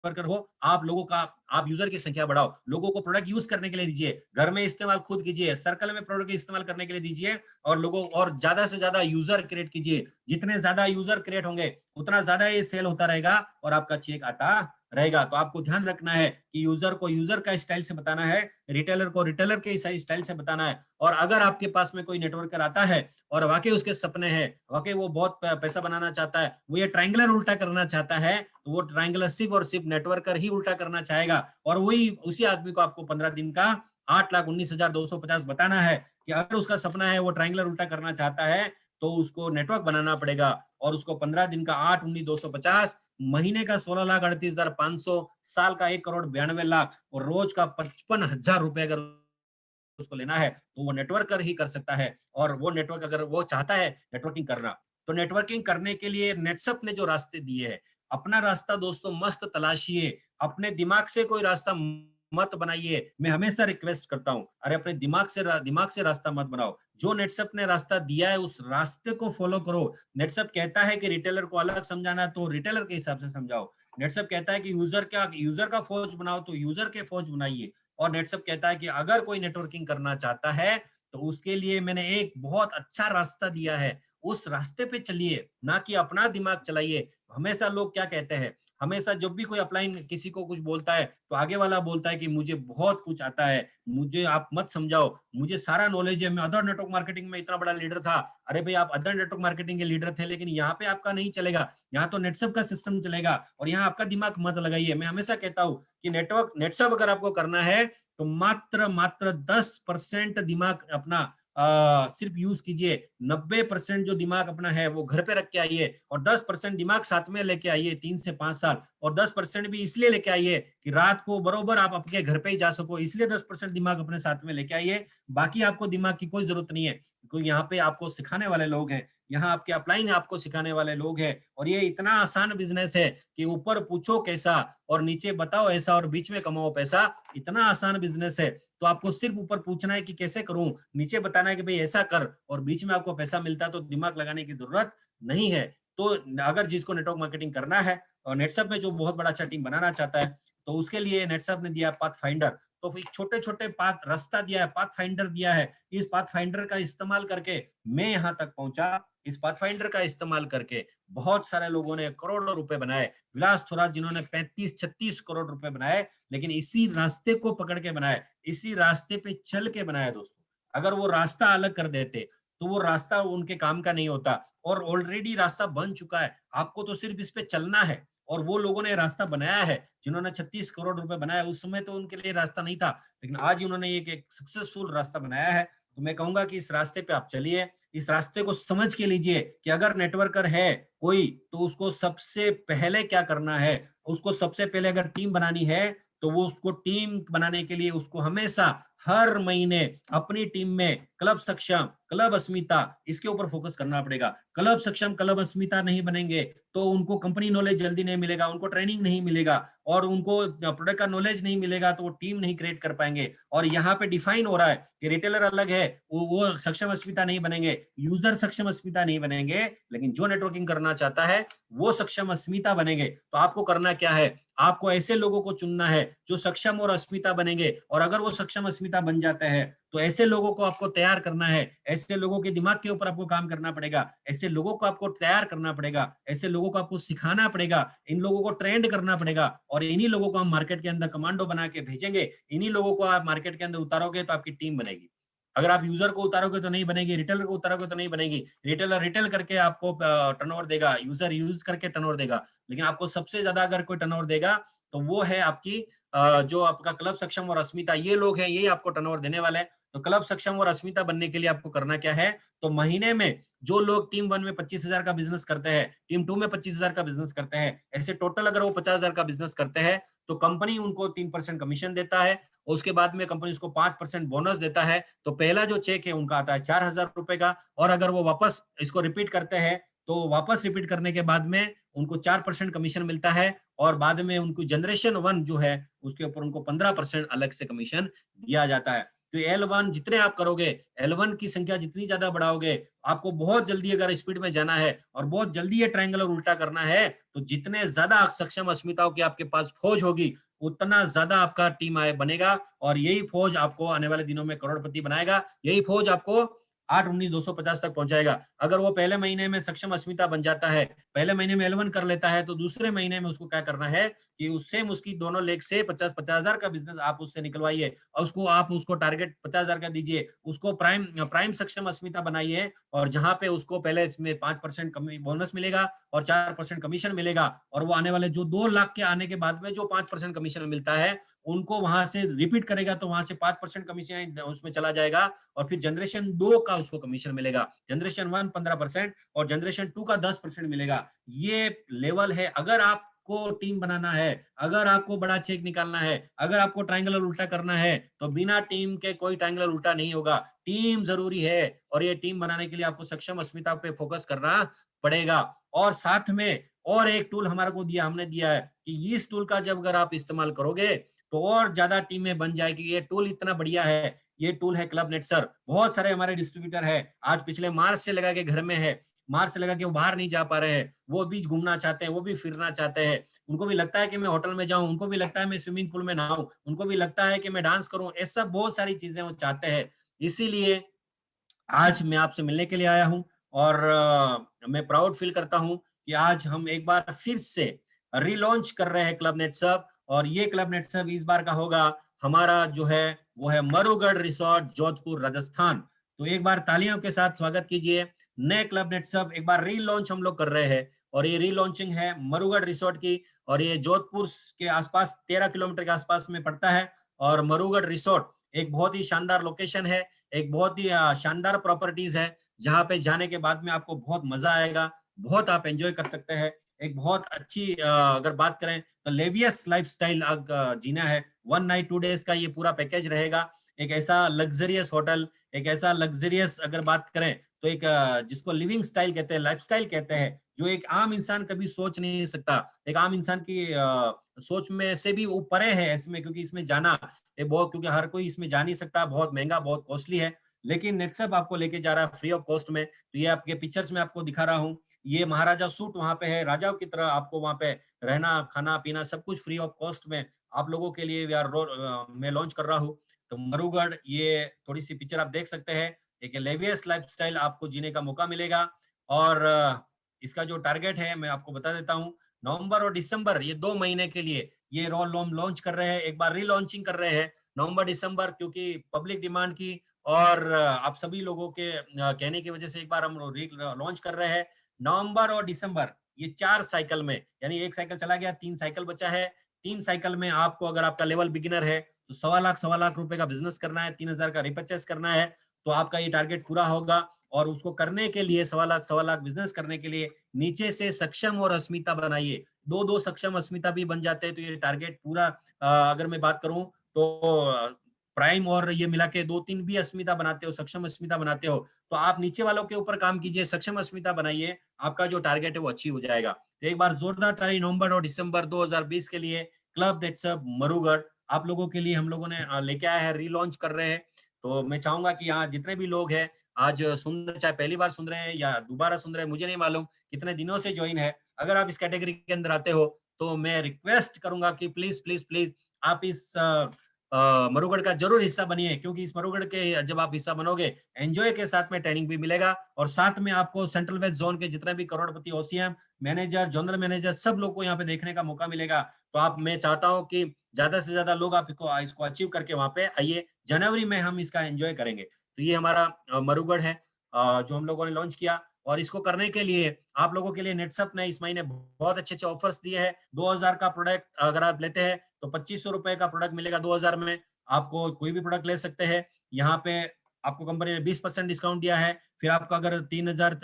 वर्कर हो, आप लोगों का, आप यूजर की संख्या बढ़ाओ, लोगों को प्रोडक्ट यूज करने के लिए दीजिए, घर में इस्तेमाल खुद कीजिए, सर्कल में प्रोडक्ट इस्तेमाल करने के लिए दीजिए, और लोगों और ज्यादा से ज्यादा यूजर क्रिएट कीजिए। जितने ज्यादा यूजर क्रिएट होंगे उतना ज्यादा ये सेल होता रहेगा और आपका चेक आता रहेगा। तो आपको ध्यान रखना है कि यूजर को यूजर का स्टाइल से बताना है, रिटेलर को रिटेलर के स्टाइल से बताना है। और अगर आपके पास में कोई नेटवर्कर आता है और वाकई उसके सपने हैं, वाकई वो बहुत पैसा बनाना चाहता है, वो ये ट्रायंगुलर उल्टा करना चाहता है, तो वो ट्रायंगुलर सिर्फ और सिर्फ नेटवर्कर ही उल्टा करना चाहेगा। और वही उसी आदमी को आपको 15 दिन का 8,19,250 बताना है कि अगर उसका सपना है वो ट्रायंगुलर उल्टा करना चाहता है, तो उसको नेटवर्क बनाना पड़ेगा, और उसको 15 दिन का 8,19,250, महीने का 16,38,500, साल का 1,92,00,000 और रोज का 55,000 रुपए अगर उसको लेना है, तो वो नेटवर्कर ही कर सकता है। और वो नेटवर्क अगर वो चाहता है नेटवर्किंग करना, तो नेटवर्किंग करने के लिए नेटसप ने जो रास्ते दिए हैं, अपना रास्ता दोस्तों मस्त तलाशिए, अपने दिमाग से कोई रास्ता मत बनाइए। मैं हमेशा रिक्वेस्ट करता हूँ, अरे अपने दिमाग से रास्ता मत बनाओ। जो नेटसप ने रास्ता दिया है उस रास्ते को फॉलो करो। नेटसप कहता है कि रिटेलर को अलग समझाना है तो रिटेलर के हिसाब से समझाओ। नेटसप कहता है कि यूजर का फौज बनाओ तो यूजर के फौज बनाइए। और नेटसप कहता है कि अगर कोई नेटवर्किंग करना चाहता है तो उसके लिए मैंने एक बहुत अच्छा रास्ता दिया है, उस रास्ते पे चलिए, ना कि अपना दिमाग चलाइए। हमेशा लोग क्या कहते हैं, हमेशा जब भी कोई अपलाइन किसी को कुछ बोलता है तो आगे वाला बोलता है कि मुझे बहुत कुछ आता है, मुझे आप मत समझाओ, मुझे सारा नॉलेज है, मैं अदर नेटवर्क मार्केटिंग में इतना बड़ा लीडर था। अरे भाई आप अदर नेटवर्क मार्केटिंग के लीडर थे, लेकिन यहाँ पे आपका नहीं चलेगा, यहाँ तो नेटसप का सिस्टम चलेगा और यहाँ आपका दिमाग मत लगाइए। मैं हमेशा कहता हूँ कि नेटसप अगर आपको करना है तो मात्र मात्र 10% दिमाग अपना सिर्फ यूज कीजिए। 90% जो दिमाग अपना है वो घर पे रख के आइए और 10% दिमाग साथ में लेके आइए 3 से 5 साल। और 10% भी इसलिए लेके आइए कि रात को बरोबर आप अपने घर पे ही जा सको, इसलिए 10% दिमाग अपने साथ में लेके आइए। बाकी आपको दिमाग की कोई जरूरत नहीं है, क्योंकि यहाँ पे आपको सिखाने वाले लोग हैं, यहाँ आपके अपलाइन आपको सिखाने वाले लोग हैं। और ये इतना आसान बिजनेस है कि ऊपर पूछो कैसा और नीचे बताओ ऐसा और बीच में कमाओ पैसा। इतना आसान बिजनेस है, तो आपको सिर्फ ऊपर पूछना है कि कैसे करूं, नीचे बताना है कि भाई ऐसा कर, और बीच में आपको पैसा मिलता है, तो दिमाग लगाने की जरूरत नहीं है। तो अगर जिसको नेटवर्क मार्केटिंग करना है और नेटसप में जो बहुत बड़ा अच्छा टीम बनाना चाहता है, तो उसके लिए नेटसप ने दिया पाथ फाइंडर। तो एक छोटे छोटे पाथ रास्ता दिया है, पाथ फाइंडर दिया है। इस पाथ फाइंडर का इस्तेमाल करके मैं यहाँ तक पहुंचा। इस पाथ फाइंडर का इस्तेमाल करके बहुत सारे लोगों ने करोड़ों रुपए बनाए। विलास थोरात जिन्होंने 35-36 करोड़ रुपए बनाए, लेकिन इसी रास्ते को पकड़ के बनाए, इसी रास्ते पे चल के बनाया दोस्तों। अगर वो रास्ता अलग कर देते तो वो रास्ता उनके काम का नहीं होता। और ऑलरेडी रास्ता बन चुका है, आपको तो सिर्फ इस पे चलना है। और वो लोगों ने रास्ता बनाया है जिन्होंने 36 करोड़ रुपए बनाया, उस समय तो उनके लिए रास्ता नहीं था, लेकिन आज उन्होंने एक सक्सेसफुल रास्ता बनाया है। तो मैं कहूंगा कि इस रास्ते पे आप चलिए, इस रास्ते को समझ के लीजिए कि अगर नेटवर्कर है कोई तो उसको सबसे पहले क्या करना है। उसको सबसे पहले अगर टीम बनानी है तो वो उसको टीम बनाने के लिए उसको हमेशा हर महीने अपनी टीम में क्लब सक्षम, क्लब अस्मिता, इसके ऊपर फोकस करना पड़ेगा। क्लब सक्षम, क्लब अस्मिता नहीं बनेंगे तो उनको कंपनी नॉलेज जल्दी नहीं मिलेगा, उनको ट्रेनिंग नहीं मिलेगा और उनको प्रोडक्ट का नॉलेज नहीं मिलेगा, तो वो टीम नहीं क्रिएट कर पाएंगे। और यहाँ पे डिफाइन हो रहा है कि रिटेलर अलग है, वो सक्षम अस्मिता नहीं बनेंगे, यूजर सक्षम अस्मिता नहीं बनेंगे, लेकिन जो नेटवर्किंग करना चाहता है वो सक्षम अस्मिता बनेंगे। तो आपको करना क्या है, आपको ऐसे लोगों को चुनना है जो सक्षम और अस्मिता बनेंगे। और अगर वो सक्षम अस्मिता बन जाते हैं तो ऐसे लोगों को आपको तैयार करना है, ऐसे लोगों के दिमाग के ऊपर आपको काम करना पड़ेगा, ऐसे लोगों को आपको तैयार करना पड़ेगा, ऐसे लोगों को आपको सिखाना पड़ेगा, इन लोगों को ट्रेंड करना पड़ेगा। और इन्हीं लोगों को हम मार्केट के अंदर कमांडो बना के भेजेंगे, इन्हीं लोगों को आप मार्केट के अंदर उतारोगे तो आपकी टीम बनेगी। अगर आप यूजर को उतारोगे तो नहीं बनेगी, रिटेलर को उतारोगे तो नहीं बनेगी। रिटेलर रिटेल करके आपको टर्नओवर देगा, यूजर यूज करके टर्नओवर देगा, लेकिन आपको सबसे ज्यादा अगर कोई टर्नओवर देगा तो वो है आपकी जो आपका क्लब सक्षम और अस्मिता, ये लोग हैं, ये आपको टर्नओवर देने वाले हैं। तो क्लब सक्षम और अस्मिता बनने के लिए आपको करना क्या है, तो महीने में जो लोग टीम 1 में 25,000 का बिजनेस करते हैं, टीम 2 में 25,000 का बिजनेस करते हैं, ऐसे टोटल अगर वो 50,000 का बिजनेस करते हैं तो कंपनी उनको 3% कमीशन देता है। और उसके बाद में कंपनी उसको 5% बोनस देता है। तो पहला जो चेक है उनका आता है 4,000 रुपए का। और अगर वो वापस इसको रिपीट करते हैं तो वापस रिपीट करने के बाद में उनको 4% कमीशन मिलता है। और बाद में उनको जनरेशन 1 जो है उसके ऊपर उनको 15% अलग से कमीशन दिया जाता है। तो L1 जितने आप करोगे, L1 की संख्या जितनी ज्यादा बढ़ाओगे, आपको बहुत जल्दी अगर स्पीड में जाना है और बहुत जल्दी ये ट्रायंगल और उल्टा करना है, तो जितने ज्यादा सक्षम अस्मिताओं की आपके पास फौज होगी उतना ज्यादा आपका टीम आय बनेगा। और यही फौज आपको आने वाले दिनों में करोड़पति बनाएगा, यही फौज आपको 8, 19, 250 तक पहुंचाएगा। अगर वो पहले महीने में सक्षम अस्मिता बन जाता है, पहले महीने में L1 कर लेता है, तो दूसरे महीने में उसको क्या करना है कि उससे उसकी दोनों लेग से 50,000 का बिजनेस आप उससे निकलवाइए और उसको टारगेट 50,000 का दीजिए, उसको प्राइम प्राइम सक्षम अस्मिता बनाइए। और जहां पे उसको पहले इसमें 5% बोनस मिलेगा और 4% कमीशन मिलेगा। और वो आने वाले जो 2 लाख के आने के बाद में जो 5% कमीशन मिलता है उनको वहां से रिपीट करेगा, तो वहां से 5% कमीशन उसमें चला जाएगा। और फिर जनरेशन 2 का उसको कमीशन मिलेगा, जनरेशन 1 15% और जनरेशन 2 का 10% मिलेगा। ये लेवल है। अगर आपको टीम बनाना है, अगर आपको बड़ा चेक निकालना है, अगर आपको ट्रायंगुलर उल्टा करना है, तो बिना टीम के कोई ट्रायंगुलर उल्टा नहीं होगा। टीम जरूरी है और ये टीम बनाने के लिए आपको सक्षम अस्मिता पे फोकस करना पड़ेगा। और साथ में और एक टूल हमारे को हमने दिया है कि इस टूल का जब अगर आप इस्तेमाल करोगे तो और ज्यादा टीमें बन जाएगी। ये टूल इतना बढ़िया है, ये टूल है क्लब नेट सर। बहुत सारे हमारे डिस्ट्रीब्यूटर है, आज पिछले मार्च से लगा के घर में है, मार्च से लगा के वो बाहर नहीं जा पा रहे हैं, वो भी घूमना चाहते हैं, वो भी फिरना चाहते हैं। उनको भी लगता है कि मैं होटल में जाऊं, उनको भी लगता है मैं स्विमिंग पूल में नहाऊं, उनको भी लगता है कि मैं डांस करूं। ऐसा बहुत सारी चीजें वो चाहते हैं। इसीलिए आज मैं आपसे मिलने के लिए आया हूं और मैं प्राउड फील करता हूं कि आज हम एक बार फिर से रीलॉन्च कर रहे हैं क्लब नेट सब। और ये क्लब नेट सब इस बार का होगा हमारा जो है वो है मरुगढ़ रिसोर्ट, जोधपुर, राजस्थान। तो एक बार तालियों के साथ स्वागत कीजिए। नए क्लब नेट सब एक बार रीलॉन्च हम लोग कर रहे हैं और ये रीलॉन्चिंग है मरुगढ़ रिसोर्ट की। और ये जोधपुर के आसपास 13 किलोमीटर के आसपास में पड़ता है। और मरुगढ़ रिसोर्ट एक बहुत ही शानदार लोकेशन है, एक बहुत ही शानदार प्रॉपर्टीज है, जहां पे जाने के बाद में आपको बहुत मजा आएगा, बहुत आप एंजॉय कर सकते हैं। एक बहुत अच्छी अगर बात करें तो लेवियस लाइफस्टाइल जीना है। 1 नाइट 2 डेज का ये पूरा पैकेज रहेगा। एक ऐसा लग्जरियस होटल, एक ऐसा लग्जरियस अगर बात करें तो एक जिसको लिविंग स्टाइल कहते हैं, लाइफस्टाइल कहते हैं, जो एक आम इंसान कभी सोच नहीं सकता। एक आम इंसान की सोच में से भी वो परे है इसमें, क्योंकि इसमें जाना ये बहुत, क्योंकि हर कोई इसमें जा नहीं सकता, बहुत महंगा, बहुत कॉस्टली है। लेकिन नेटसप आपको लेके जा रहा है फ्री ऑफ कॉस्ट में। तो ये आपके पिक्चर्स में आपको दिखा रहा हूँ, ये महाराजा सूट वहां पे है, राजाओं की तरह आपको वहां पे रहना, खाना पीना सब कुछ फ्री ऑफ कॉस्ट में आप लोगों के लिए मैं लॉन्च कर रहा हूँ। तो मरुगढ़, ये थोड़ी सी पिक्चर आप देख सकते हैं। एक लेवियस लाइफस्टाइल आपको जीने का मौका मिलेगा। और इसका जो टारगेट है मैं आपको बता देता हूँ, नवंबर और दिसंबर ये 2 महीने के लिए ये लॉन्च कर रहे हैं, एक बार रीलॉन्चिंग कर रहे हैं नवंबर दिसंबर, क्योंकि पब्लिक डिमांड की और आप सभी लोगों के कहने की वजह से एक बार हम लॉन्च कर रहे हैं नवंबर और दिसंबर, ये 4 साइकिल में। यानी एक साइकिल चला गया, 3 साइकिल बचा है। 3 साइकिल में आपको, अगर आपका लेवल बिगिनर है तो 1.25 लाख रुपए का बिजनेस करना है, 3,000 का रिपर्चेस करना है, तो आपका ये टारगेट पूरा होगा। और उसको करने के लिए 1.25 लाख बिजनेस करने के लिए नीचे से सक्षम और अस्मिता बनाइए। दो दो सक्षम अस्मिता भी बन जाते हैं तो ये टारगेट पूरा अगर मैं बात करूं तो प्राइम और ये मिला के 2-3 भी अस्मिता बनाते हो, सक्षम अस्मिता बनाते हो, तो आप नीचे वालों के ऊपर काम कीजिए, सक्षम अस्मिता बनाइए, आपका जो टारगेट है वो अचीव हो जाएगा। तो एक बार जोरदार ताली नवंबर और दिसंबर 2020 के लिए क्लब दैट्सअप मरुगढ़ आप लोगों के लिए हम लोगों ने लेके आया है, रीलॉन्च कर रहे हैं। तो मैं चाहूंगा कि यहाँ जितने भी लोग हैं आज सुन रहे, चाहे पहली बार सुन रहे हैं या दोबारा सुन रहे हैं, मुझे नहीं मालूम कितने दिनों से ज्वाइन है, अगर आप इस कैटेगरी के अंदर आते हो तो मैं रिक्वेस्ट करूंगा कि प्लीज प्लीज प्लीज आप इस मरुगढ़ का जरूर हिस्सा बनिए, क्योंकि इस मरुगढ़ के जब आप हिस्सा बनोगे एंजॉय के साथ में ट्रेनिंग भी मिलेगा और साथ में आपको सेंट्रल वेस्ट जोन के जितने भी करोड़पति ओसीएम मैनेजर, जनरल मैनेजर, सब लोग को यहाँ पे देखने का मौका मिलेगा। तो आप, मैं चाहता हूँ कि ज्यादा से ज्यादा लोग आप इसको अचीव करके वहां पे आइए। जनवरी में हम इसका एंजॉय करेंगे। तो ये हमारा मरुगढ़ है जो हम लोगों ने लॉन्च किया। और इसको करने के लिए आप लोगों के लिए नेटसप ने इस महीने बहुत अच्छे अच्छे ऑफर्स दिए हैं। 2,000 का प्रोडक्ट अगर आप लेते हैं तो 2,500 रुपए का प्रोडक्ट मिलेगा। 2,000 में आपको कोई भी प्रोडक्ट ले सकते हैं। यहाँ पे आपको कंपनी ने 20% डिस्काउंट दिया है। फिर आपका अगर 3,000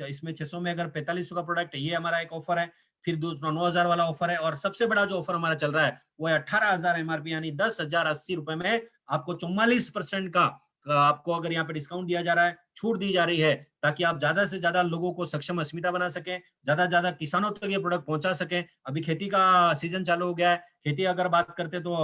इसमें 600 में अगर 4500 का प्रोडक्ट है, ये हमारा एक ऑफर है। फिर दूसरा 9,000 वाला ऑफर है। और सबसे बड़ा जो ऑफर हमारा चल रहा है वो है 18,000 एमआरपी, यानी 10,080 रुपए में आपको 44% का आपको अगर यहाँ पे डिस्काउंट दिया जा रहा है, छूट दी जा रही है, ताकि आप ज्यादा से ज्यादा लोगों को सक्षम अस्मिता बना सकें, ज्यादा से ज्यादा किसानों तक ये प्रोडक्ट पहुंचा सकें। अभी खेती का सीजन चालू हो गया है। खेती अगर बात करते तो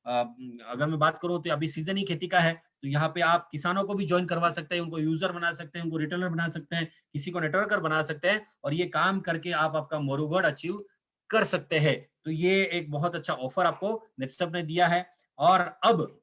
अगर मैं बात करूं तो अभी सीजन ही खेती का है। तो यहाँ पे आप किसानों को भी ज्वाइन करवा सकते हैं, उनको यूजर बना सकते हैं, उनको रिटेलर बना सकते हैं, किसी को नेटवर्कर बना सकते हैं, और ये काम करके आप आपका मरुगढ़ अचीव कर सकते हैं। तो ये एक बहुत अच्छा ऑफर आपको नेटस्टप ने दिया है। और अब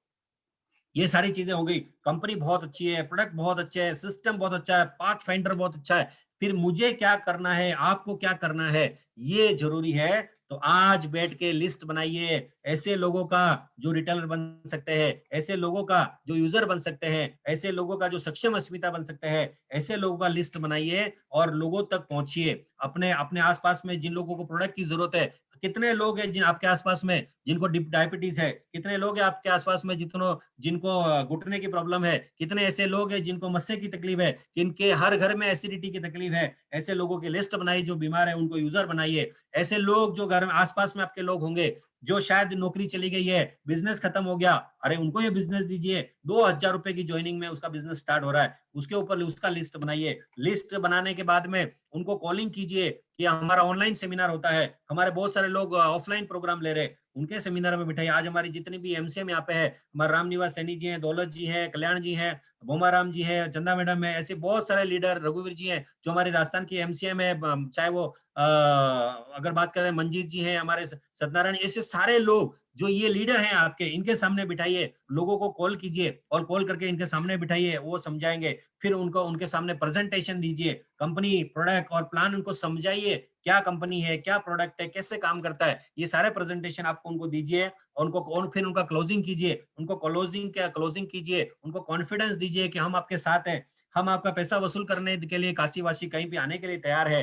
ये सारी चीजें हो गई, कंपनी बहुत अच्छी है, प्रोडक्ट बहुत अच्छे है, सिस्टम बहुत अच्छा है, पाथ फाइंडर बहुत अच्छा है। फिर मुझे क्या करना है, आपको क्या करना है, ये जरूरी है। तो आज बैठ के लिस्ट बनाइए ऐसे लोगों का जो रिटेलर बन सकते हैं, ऐसे लोगों का जो यूजर बन सकते हैं, ऐसे लोगों का जो सक्षम अस्मिता बन सकते हैं, ऐसे लोगों का लिस्ट बनाइए और लोगों तक पहुंचिए। अपने अपने आसपास में जिन लोगों को प्रोडक्ट की जरूरत है, कितने लोग हैं जिन आपके आसपास में जिनको डायबिटीज है, कितने लोग हैं आपके आसपास में जितनों जिनको घुटने की प्रॉब्लम है, कितने ऐसे लोग हैं जिनको मस्से की तकलीफ है, किनके हर घर में एसिडिटी की तकलीफ है, ऐसे लोगों की लिस्ट बनाइए जो बीमार है, उनको यूजर बनाइए। ऐसे लोग जो घर में आसपास में आपके लोग होंगे जो शायद नौकरी चली गई है, बिजनेस खत्म हो गया, अरे उनको ये बिजनेस दीजिए। 2,000 रुपए की ज्वाइनिंग में उसका बिजनेस स्टार्ट हो रहा है, उसके ऊपर उसका लिस्ट बनाइए। लिस्ट बनाने के बाद में उनको कॉलिंग कीजिए कि हमारा ऑनलाइन सेमिनार होता है, हमारे बहुत सारे लोग ऑफलाइन प्रोग्राम ले रहे हैं, उनके सेमिनार में बिठाइए। आज हमारी जितनी भी एमसीएम यहाँ पे है, हमारे रामनिवास सैनी जी हैं, दौलत जी हैं, कल्याण जी हैं, भोमाराम जी हैं, चंदा मैडम है, ऐसे बहुत सारे लीडर, रघुवीर जी हैं जो हमारे राजस्थान की एमसीएम है, चाहे वो अगर बात करें मंजीत जी हैं, हमारे सत्यनारायण, ऐसे सारे लोग जो ये लीडर हैं आपके, इनके सामने बिठाइए, लोगों को कॉल कीजिए और कॉल करके इनके सामने बिठाइए, वो समझाएंगे। फिर उनको उनके सामने प्रेजेंटेशन दीजिए, कंपनी, प्रोडक्ट और प्लान उनको समझाइए, क्या कंपनी है, क्या प्रोडक्ट है, कैसे काम करता है, ये सारे प्रेजेंटेशन आपको उनको दीजिए। उनको फिर उनका क्लोजिंग कीजिए, उनको क्लोजिंग कीजिए, उनको कॉन्फिडेंस दीजिए कि हम आपके साथ हैं, हम आपका पैसा वसूल करने के लिए काशी वाशी कहीं भी आने के लिए तैयार है।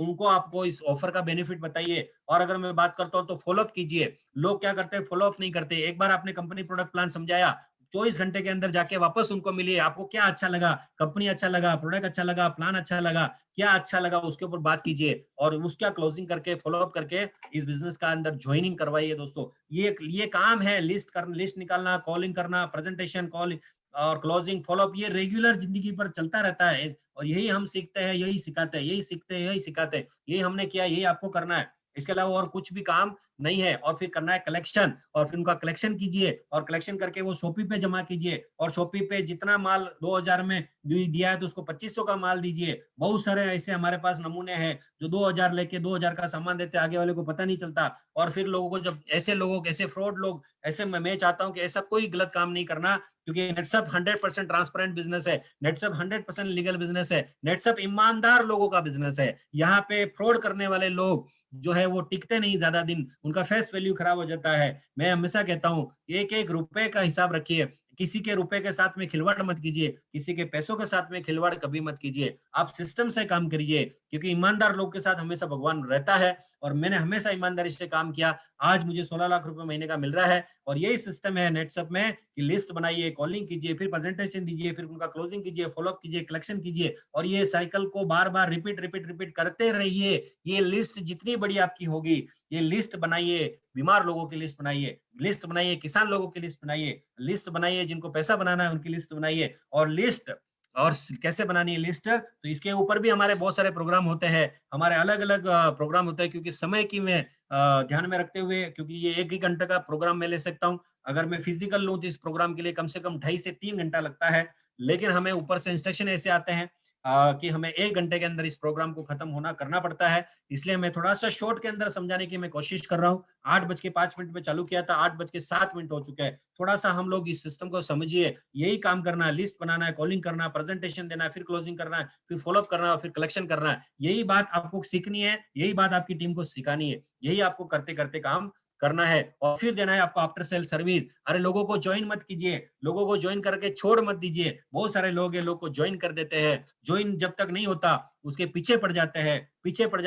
उनको आपको इस ऑफर का बेनिफिट बताइए। और अगर मैं बात करता हूँ तो फॉलोअप कीजिए। लोग क्या करते हैं, फॉलोअप नहीं करते। एक बार आपने कंपनी प्रोडक्ट प्लान समझाया, 24 घंटे के अंदर जाके वापस उनको मिलिए, आपको क्या अच्छा लगा, कंपनी अच्छा लगा, प्रोडक्ट अच्छा लगा, प्लान अच्छा लगा, क्या अच्छा लगा, उसके ऊपर बात कीजिए और उसका क्लोजिंग करके, फॉलोअप करके इस बिजनेस का अंदर ज्वाइनिंग करवाइए। दोस्तों, ये काम है, लिस्ट निकालना, कॉलिंग करना, प्रेजेंटेशन, कॉल और क्लोजिंग, फॉलोअप, ये रेगुलर जिंदगी पर चलता रहता है। और यही हम सीखते हैं, यही सिखाते हैं, यही सीखते हैं, यही सिखाते हैं, यही हमने किया, यही आपको करना है। इसके अलावा और कुछ भी काम नहीं है। और फिर करना है कलेक्शन, और फिर उनका कलेक्शन कीजिए और कलेक्शन करके वो शॉपी पे जमा कीजिए। और शॉपी पे जितना माल 2000 में दिया है तो उसको 2500 का माल दीजिए। बहुत सारे ऐसे हमारे पास नमूने हैं जो 2000 लेके 2000 का सामान देते, आगे वाले को पता नहीं चलता। और फिर लोगों को, जब ऐसे लोगों, ऐसे फ्रॉड लोग, ऐसे मैं चाहता हूं कि ऐसा कोई गलत काम नहीं करना, क्योंकि नेटसप 100% ट्रांसपेरेंट बिजनेस है, नेटसप 100% लीगल बिजनेस है, नेटसप ईमानदार लोगों का बिजनेस है। यहाँ पे फ्रॉड करने वाले लोग जो है वो टिकते नहीं ज्यादा दिन, उनका फेस वैल्यू खराब हो जाता है। मैं हमेशा कहता हूँ, एक एक रुपए का हिसाब रखिए, किसी के रुपए के साथ में खिलवाड़ मत कीजिए, किसी के पैसों के साथ में खिलवाड़ कभी मत कीजिए। आप सिस्टम से काम करिए, क्योंकि ईमानदार लोग के साथ हमेशा भगवान रहता है। और मैंने हमेशा ईमानदारी से काम किया, आज मुझे 16 लाख रुपए महीने का मिल रहा है। और यही सिस्टम है नेटसप में कि लिस्ट बनाइए, कॉलिंग कीजिए, फिर प्रेजेंटेशन दीजिए, फिर उनका क्लोजिंग कीजिए, फॉलोअप कीजिए, कलेक्शन कीजिए, और ये साइकिल को बार बार रिपीट करते रहिए। ये लिस्ट जितनी बड़ी आपकी होगी, ये लिस्ट बनाइए, बीमार लोगों की लिस्ट बनाइए, लिस्ट बनाइए, किसान लोगों की लिस्ट बनाइए, लिस्ट बनाइए, जिनको पैसा बनाना है उनकी लिस्ट बनाइए। और लिस्ट, और कैसे बनानी है लिस्ट, तो इसके ऊपर भी हमारे बहुत सारे प्रोग्राम होते हैं, हमारे अलग अलग प्रोग्राम होते हैं। क्योंकि समय की मैं ध्यान में रखते हुए, क्योंकि ये 1 ही घंटे का प्रोग्राम मैं ले सकता हूँ, अगर मैं फिजिकल लूँ तो इस प्रोग्राम के लिए कम से कम 2.5 से 3 घंटा लगता है। लेकिन हमें ऊपर से इंस्ट्रक्शन ऐसे आते हैं कि हमें 1 घंटे के अंदर इस प्रोग्राम को खत्म होना करना पड़ता है। इसलिए मैं थोड़ा सा शॉर्ट के अंदर समझाने की मैं कोशिश कर रहा हूँ। 8:05 में चालू किया था, 8:07 हो चुके हैं। थोड़ा सा हम लोग इस सिस्टम को समझिए। यही काम करना है, लिस्ट बनाना है, कॉलिंग करना है, प्रेजेंटेशन देना है, फिर क्लोजिंग करना है, फिर फॉलोअप करना है, फिर कलेक्शन करना है। यही बात आपको सीखनी है, यही बात आपकी टीम को सिखानी है, यही आपको करते करते काम करना है। और फिर देना है आपको आफ्टर सेल सर्विस। अरे लोगों को ज्वाइन मत कीजिए, लोगों को ज्वाइन करके छोड़ मत दीजिए। बहुत सारे लोग हैं, लोग को ज्वाइन कर देते हैं, ज्वाइन जब तक नहीं होता उसके पीछे पड़ जाते हैं, पीछे पड़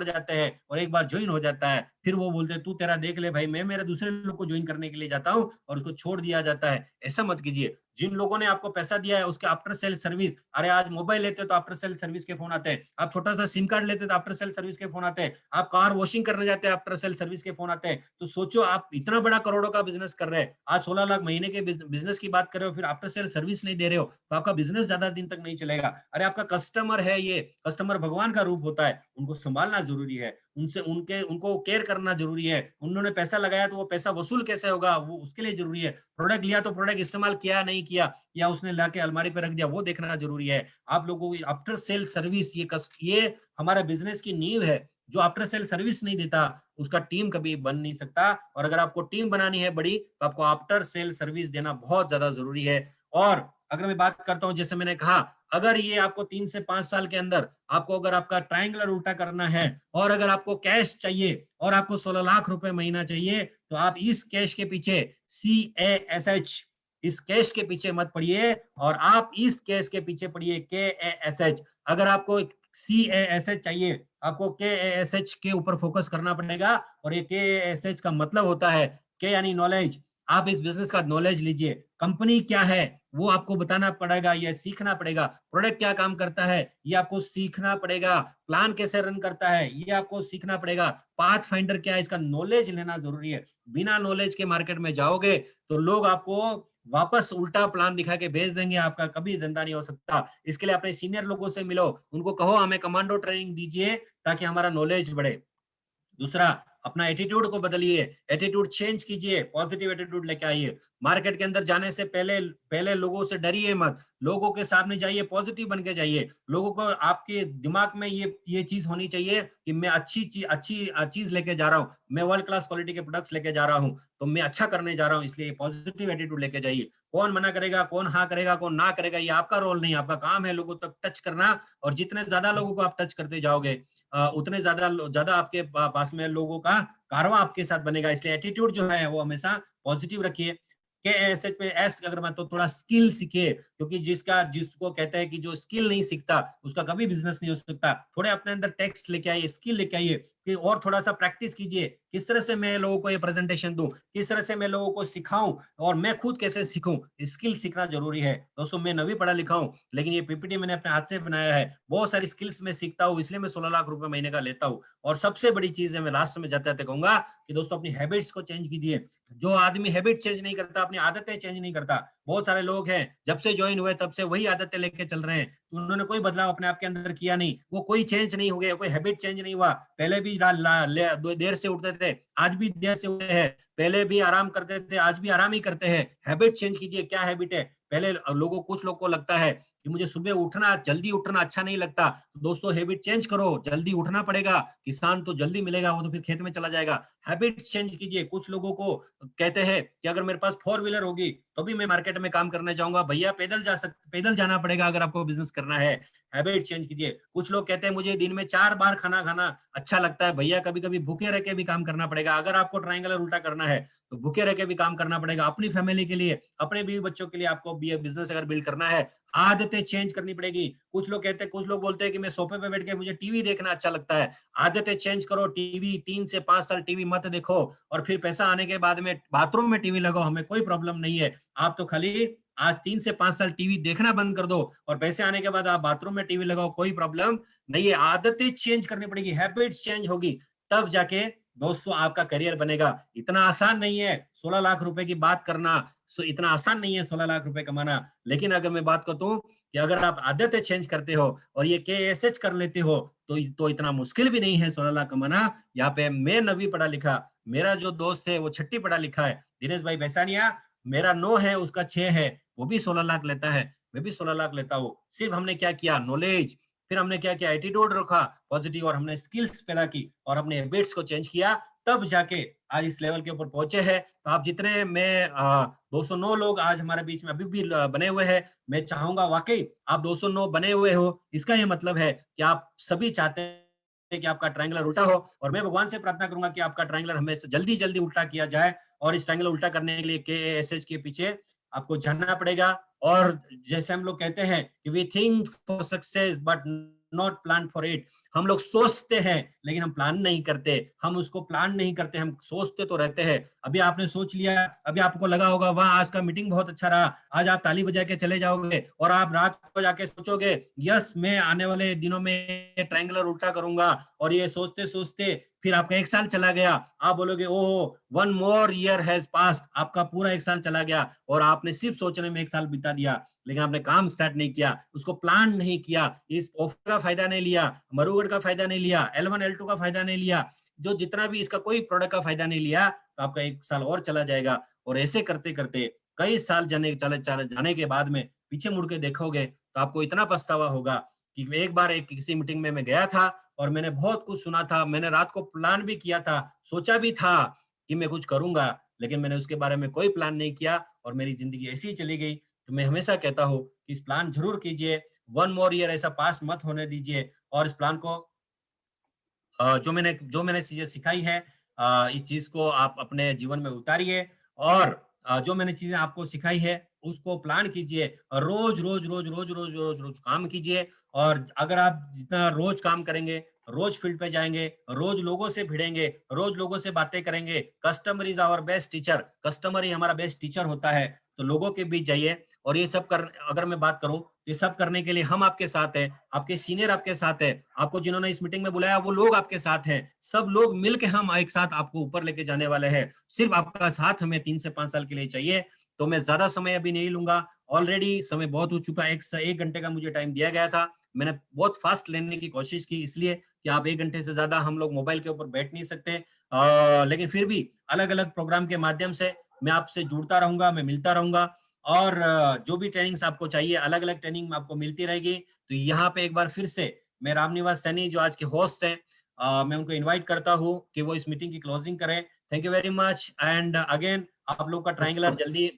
जाते हैं, और एक बार ज्वाइन हो जाता है फिर वो बोलते हैं तू तेरा देख ले भाई, मैं मेरे दूसरे लोग को ज्वाइन करने के लिए जाता हूँ, और उसको छोड़ दिया जाता है। ऐसा मत कीजिए। जिन लोगों ने आपको पैसा दिया है उसके आफ्टर सेल सर्विस, अरे आज मोबाइल लेते हो तो आफ्टर सेल सर्विस के फोन आते हैं, आप छोटा सा सिम कार्ड लेते हो तो आफ्टर सेल सर्विस के फोन आते हैं, आप कार वॉशिंग करने जाते हैं आफ्टर सेल सर्विस के फोन आते हैं। तो सोचो, आप इतना बड़ा करोड़ों का बिजनेस कर रहे हैं, आज 16 लाख महीने के बिजनेस की बात कर रहे हो, फिर आफ्टर सेल सर्विस नहीं दे रहे हो, तो आपका बिजनेस ज्यादा दिन तक नहीं चलेगा। अरे आपका कस्टमर है, ये कस्टमर भगवान का रूप होता है, उनको संभालना जरूरी है, उनको केयर करना जरूरी है। उन्होंने पैसा लगाया तो वो पैसा वसूल कैसे होगा, वो उसके लिए जरूरी है। प्रोडक्ट लिया तो प्रोडक्ट इस्तेमाल किया नहीं किया, या उसने लाके अलमारी पे रख दिया, वो देखना जरूरी है। आप लोगों की आफ्टर सेल सर्विस, ये हमारा बिजनेस की नींव है। जो आफ्टर सेल सर्विस नहीं देता उसका टीम कभी बन नहीं सकता। और अगर आपको टीम बनानी है बड़ी, तो आपको आफ्टर सेल सर्विस देना बहुत ज्यादा जरूरी है। और अगर मैं बात करता हूं, जैसे मैंने कहा, अगर ये आपको 3 से 5 साल के अंदर आपको, अगर आपका ट्रायंगुलर उल्टा करना है, और अगर आपको कैश चाहिए, और आपको 16 लाख रुपए महीना चाहिए, तो आप इस कैश के पीछे, CASH, इस कैश के पीछे मत पड़िए, और आप इस कैश के पीछे पड़िए, KASH। अगर आपको CASH चाहिए, आपको KASH के ऊपर फोकस करना पड़ेगा। और ये KASH का मतलब होता है, के यानी नॉलेज। आप इस बिजनेस का नॉलेज लीजिए, कंपनी क्या है वो आपको बताना पड़ेगा, ये सीखना पड़ेगा। प्रोडक्ट क्या काम करता है ये आपको सीखना पड़ेगा। प्लान कैसे रन करता है ये आपको सीखना पड़ेगा। पाथ फाइंडर क्या है, इसका नॉलेज लेना जरूरी है। बिना नॉलेज के मार्केट में जाओगे तो लोग आपको वापस उल्टा प्लान दिखा के भेज देंगे, आपका कभी धंधा नहीं हो सकता। इसके लिए अपने सीनियर लोगों से मिलो, उनको कहो हमें कमांडो ट्रेनिंग दीजिए ताकि हमारा नॉलेज बढ़े। दूसरा, अपना एटीट्यूड को बदलिए, एटीट्यूड चेंज कीजिए, पॉजिटिव एटीट्यूड लेके आइए। मार्केट के अंदर जाने से पहले पहले लोगों से डरिए मत, लोगों के सामने जाइए, पॉजिटिव बन के जाइए। लोगों को आपके दिमाग में ये चीज होनी चाहिए कि मैं अच्छी चीज लेके जा रहा हूँ, मैं वर्ल्ड क्लास क्वालिटी के प्रोडक्ट्स लेके जा रहा हूँ, तो मैं अच्छा करने जा रहा हूँ, इसलिए पॉजिटिव एटीट्यूड लेके जाइए। कौन मना करेगा, कौन हाँ करेगा, कौन ना करेगा, ये आपका रोल नहीं, आपका काम है लोगों तक टच करना। और जितने ज्यादा लोगों को आप टच करते जाओगे, उतने ज्यादा ज्यादा आपके पास में लोगों का कारवां आपके साथ बनेगा। इसलिए एटीट्यूड जो है वो हमेशा पॉजिटिव रखिए। के एस एच पे एस अगर मैं तो थोड़ा स्किल सीखिए, क्योंकि जिसको कहते हैं कि जो स्किल नहीं सीखता उसका कभी बिजनेस नहीं हो सकता। थोड़े अपने अंदर टेक्स्ट लेके आइए, स्किल लेके आइए, कि और थोड़ा सा प्रैक्टिस कीजिए, किस तरह से मैं लोगों को ये प्रेजेंटेशन दूं, किस तरह से मैं लोगों को सिखाऊं, और मैं खुद कैसे सीखूं। स्किल सीखना जरूरी है दोस्तों। मैं नवी पढ़ा लिखा हूं, लेकिन ये पीपीटी मैंने अपने हाथ से बनाया है। बहुत सारी स्किल्स मैं सीखता हूँ, इसलिए मैं 16 लाख रुपए महीने का लेता हूँ। और सबसे बड़ी चीज है, मैं लास्ट में जाते जाते कहूंगा कि दोस्तों अपनी हैबिट्स को चेंज कीजिए। जो आदमी हैबिट चेंज नहीं करता, अपनी आदतें चेंज नहीं करता, बहुत सारे लोग हैं जब से ज्वाइन हुए तब से वही आदतें लेके चल रहे हैं, तो उन्होंने कोई बदलाव अपने आप के अंदर किया नहीं, वो कोई चेंज नहीं हो गया, कोई हैबिट चेंज नहीं हुआ। पहले भी देर से उठते थे, आज भी देर से उठते हैं, पहले भी आराम करते थे, आज भी आराम ही करते हैं। हैबिट चेंज कीजिए। क्या हैबिट है? पहले कुछ लोग को लगता है कि मुझे सुबह उठना, जल्दी उठना अच्छा नहीं लगता, तो दोस्तों हैबिट चेंज करो, जल्दी उठना पड़ेगा। किसान तो जल्दी मिलेगा, वो तो फिर खेत में चला जाएगा। हैबिट चेंज कीजिए। कुछ लोगों को कहते हैं कि अगर मेरे पास 4 व्हीलर होगी तो भी मैं मार्केट में काम करने जाऊंगा। भैया पैदल जाना पड़ेगा अगर आपको बिजनेस करना है। हैबिट चेंज कीजिए। कुछ लोग कहते हैं मुझे दिन में 4 बार खाना खाना अच्छा लगता है। भैया कभी कभी भूखे रह के भी काम करना पड़ेगा। अगर आपको ट्रायंगल उल्टा करना है तो भूखे रह के भी काम करना पड़ेगा। अपनी फैमिली के लिए, अपने बीवी बच्चों के लिए आपको बिजनेस अगर बिल्ड करना है, आदतें चेंज करनी पड़ेगी। कुछ लोग बोलते हैं कि मैं सोफे पे बैठ के मुझे टीवी देखना अच्छा लगता है। आदतें चेंज करो। टीवी 3 से 5 साल टीवी मत देखो, और फिर पैसा आने के बाद में बाथरूम में टीवी लगाओ, हमें कोई प्रॉब्लम नहीं है। आप तो खाली आज 3 से 5 साल टीवी देखना बंद कर दो, और पैसे आने के बाद आप बाथरूम में टीवी लगाओ, कोई प्रॉब्लम नहीं है। आदतें चेंज करनी पड़ेगी, हैबिट्स चेंज होगी, तब जाके दोस्तों आपका करियर बनेगा। इतना आसान नहीं है 16 लाख रुपए की बात करना, इतना आसान नहीं है 16 लाख रुपए कमाना। लेकिन अगर मैं बात करता हूँ कि अगर आप आदतें चेंज करते हो और ये KSH कर लेते हो, तो इतना मुश्किल भी नहीं है 16 लाख कमाना। यहाँ पे मैं 9वीं पढ़ा लिखा, मेरा जो दोस्त है वो 6ठी पढ़ा लिखा है, दिनेश भाई भैसानिया, मेरा 9 है उसका 6 है, वो भी 16 लाख लेता है, मैं भी 16 लाख लेता हूँ। सिर्फ हमने क्या किया, नॉलेज, फिर हमने क्या किया, एटीट्यूड रखा पॉजिटिव, और हमने स्किल्स पैदा की और अपने हैबिट्स को चेंज किया, तब जाके आज इस लेवल के ऊपर पहुंचे हैं। तो आप जितने मैं 209 लोग आज हमारे बीच में अभी भी बने हुए हैं, मैं चाहूंगा वाकई आप 209 बने हुए हो, इसका ये मतलब है कि आप सभी चाहते हैं कि आपका ट्रायंगुलर उल्टा हो। और मैं भगवान से प्रार्थना करूंगा कि आपका ट्रायंगुलर हमेशा जल्दी जल्दी उल्टा किया जाए। और इस ट्रायंगुलर उल्टा करने के लिए KSH के पीछे आपको जानना पड़ेगा। और जैसे हम लोग कहते हैं कि we think for success but not plan for it. हम लोग सोचते हैं लेकिन हम प्लान नहीं करते, हम उसको प्लान नहीं करते, हम सोचते तो रहते हैं। अभी आपने सोच लिया, अभी आपको लगा होगा वाह आज का मीटिंग बहुत अच्छा रहा, आज आप ताली बजा के चले जाओगे और आप रात को जाके सोचोगे यस मैं आने वाले दिनों में ट्रायंगुलर उल्टा करूंगा। और ये सोचते सोचते फिर आपका 1 साल चला गया, आप बोलोगे ओहो 1 more year हैज पास्ड, आपका पूरा 1 साल चला गया और आपने सिर्फ सोचने में 1 साल बिता दिया, लेकिन आपने काम स्टार्ट नहीं किया, उसको प्लान नहीं किया, इस ऑफर का फायदा नहीं लिया, मरूगढ़ का फायदा नहीं लिया, L1 L2 का फायदा नहीं लिया, जो जितना भी इसका कोई प्रोडक्ट का फायदा नहीं लिया, तो आपका 1 साल और चला जाएगा। और ऐसे करते करते कई साल जाने के बाद में पीछे मुड़ के देखोगे तो आपको इतना पछतावा होगा कि एक बार एक किसी मीटिंग में मैं गया था और मैंने बहुत कुछ सुना था, मैंने रात को प्लान भी किया था, सोचा भी था कि मैं कुछ करूंगा, लेकिन मैंने उसके बारे में कोई प्लान नहीं किया और मेरी जिंदगी ऐसी ही चली गई। तो मैं हमेशा कहता हूँ कि इस प्लान जरूर कीजिए, 1 more year ऐसा पास मत होने दीजिए। और इस प्लान को जो मैंने चीजें सिखाई है, इस चीज को आप अपने जीवन में उतारिए। और जो मैंने चीजें आपको सिखाई है उसको प्लान कीजिए, रोज रोज रोज रोज रोज रोज रोज काम कीजिए। और अगर आप जितना रोज काम करेंगे, रोज फील्ड पे जाएंगे, रोज लोगों से भिड़ेंगे, रोज लोगों से बातें करेंगे, customer is our best teacher, customer ही हमारा बेस्ट टीचर होता है। तो लोगों के बीच जाइए। और ये सब कर अगर मैं बात करूं, ये सब करने के लिए हम आपके साथ हैं, आपके सीनियर आपके साथ है, आपको जिन्होंने इस मीटिंग में बुलाया वो लोग आपके साथ हैं, सब लोग मिलके हम एक साथ आपको ऊपर लेके जाने वाले हैं। सिर्फ आपका साथ हमें 3 से 5 साल के लिए चाहिए। तो मैं ज्यादा समय अभी नहीं लूंगा। ऑलरेडी समय बहुत हो चुका है, 1 घंटे का मुझे टाइम दिया गया था। मैंने बहुत फास्ट लेने की कोशिश की, इसलिए कि आप 1 घंटे से ज्यादा हम लोग मोबाइल के ऊपर बैठ नहीं सकते। लेकिन फिर भी अलग अलग प्रोग्राम के माध्यम से मैं आपसे जुड़ता रहूंगा, मैं मिलता रहूंगा। और जो भी ट्रेनिंग्स आपको चाहिए, अलग अलग ट्रेनिंग आपको मिलती रहेगी। तो यहाँ पे एक बार फिर से मैं रामनिवास सैनी जो आज के होस्ट हैं, मैं उनको इनवाइट करता हूँ कि वो इस मीटिंग की क्लोजिंग करें। Thank you very much. And again आप लोग का ट्रायंगुलर सो जल्दी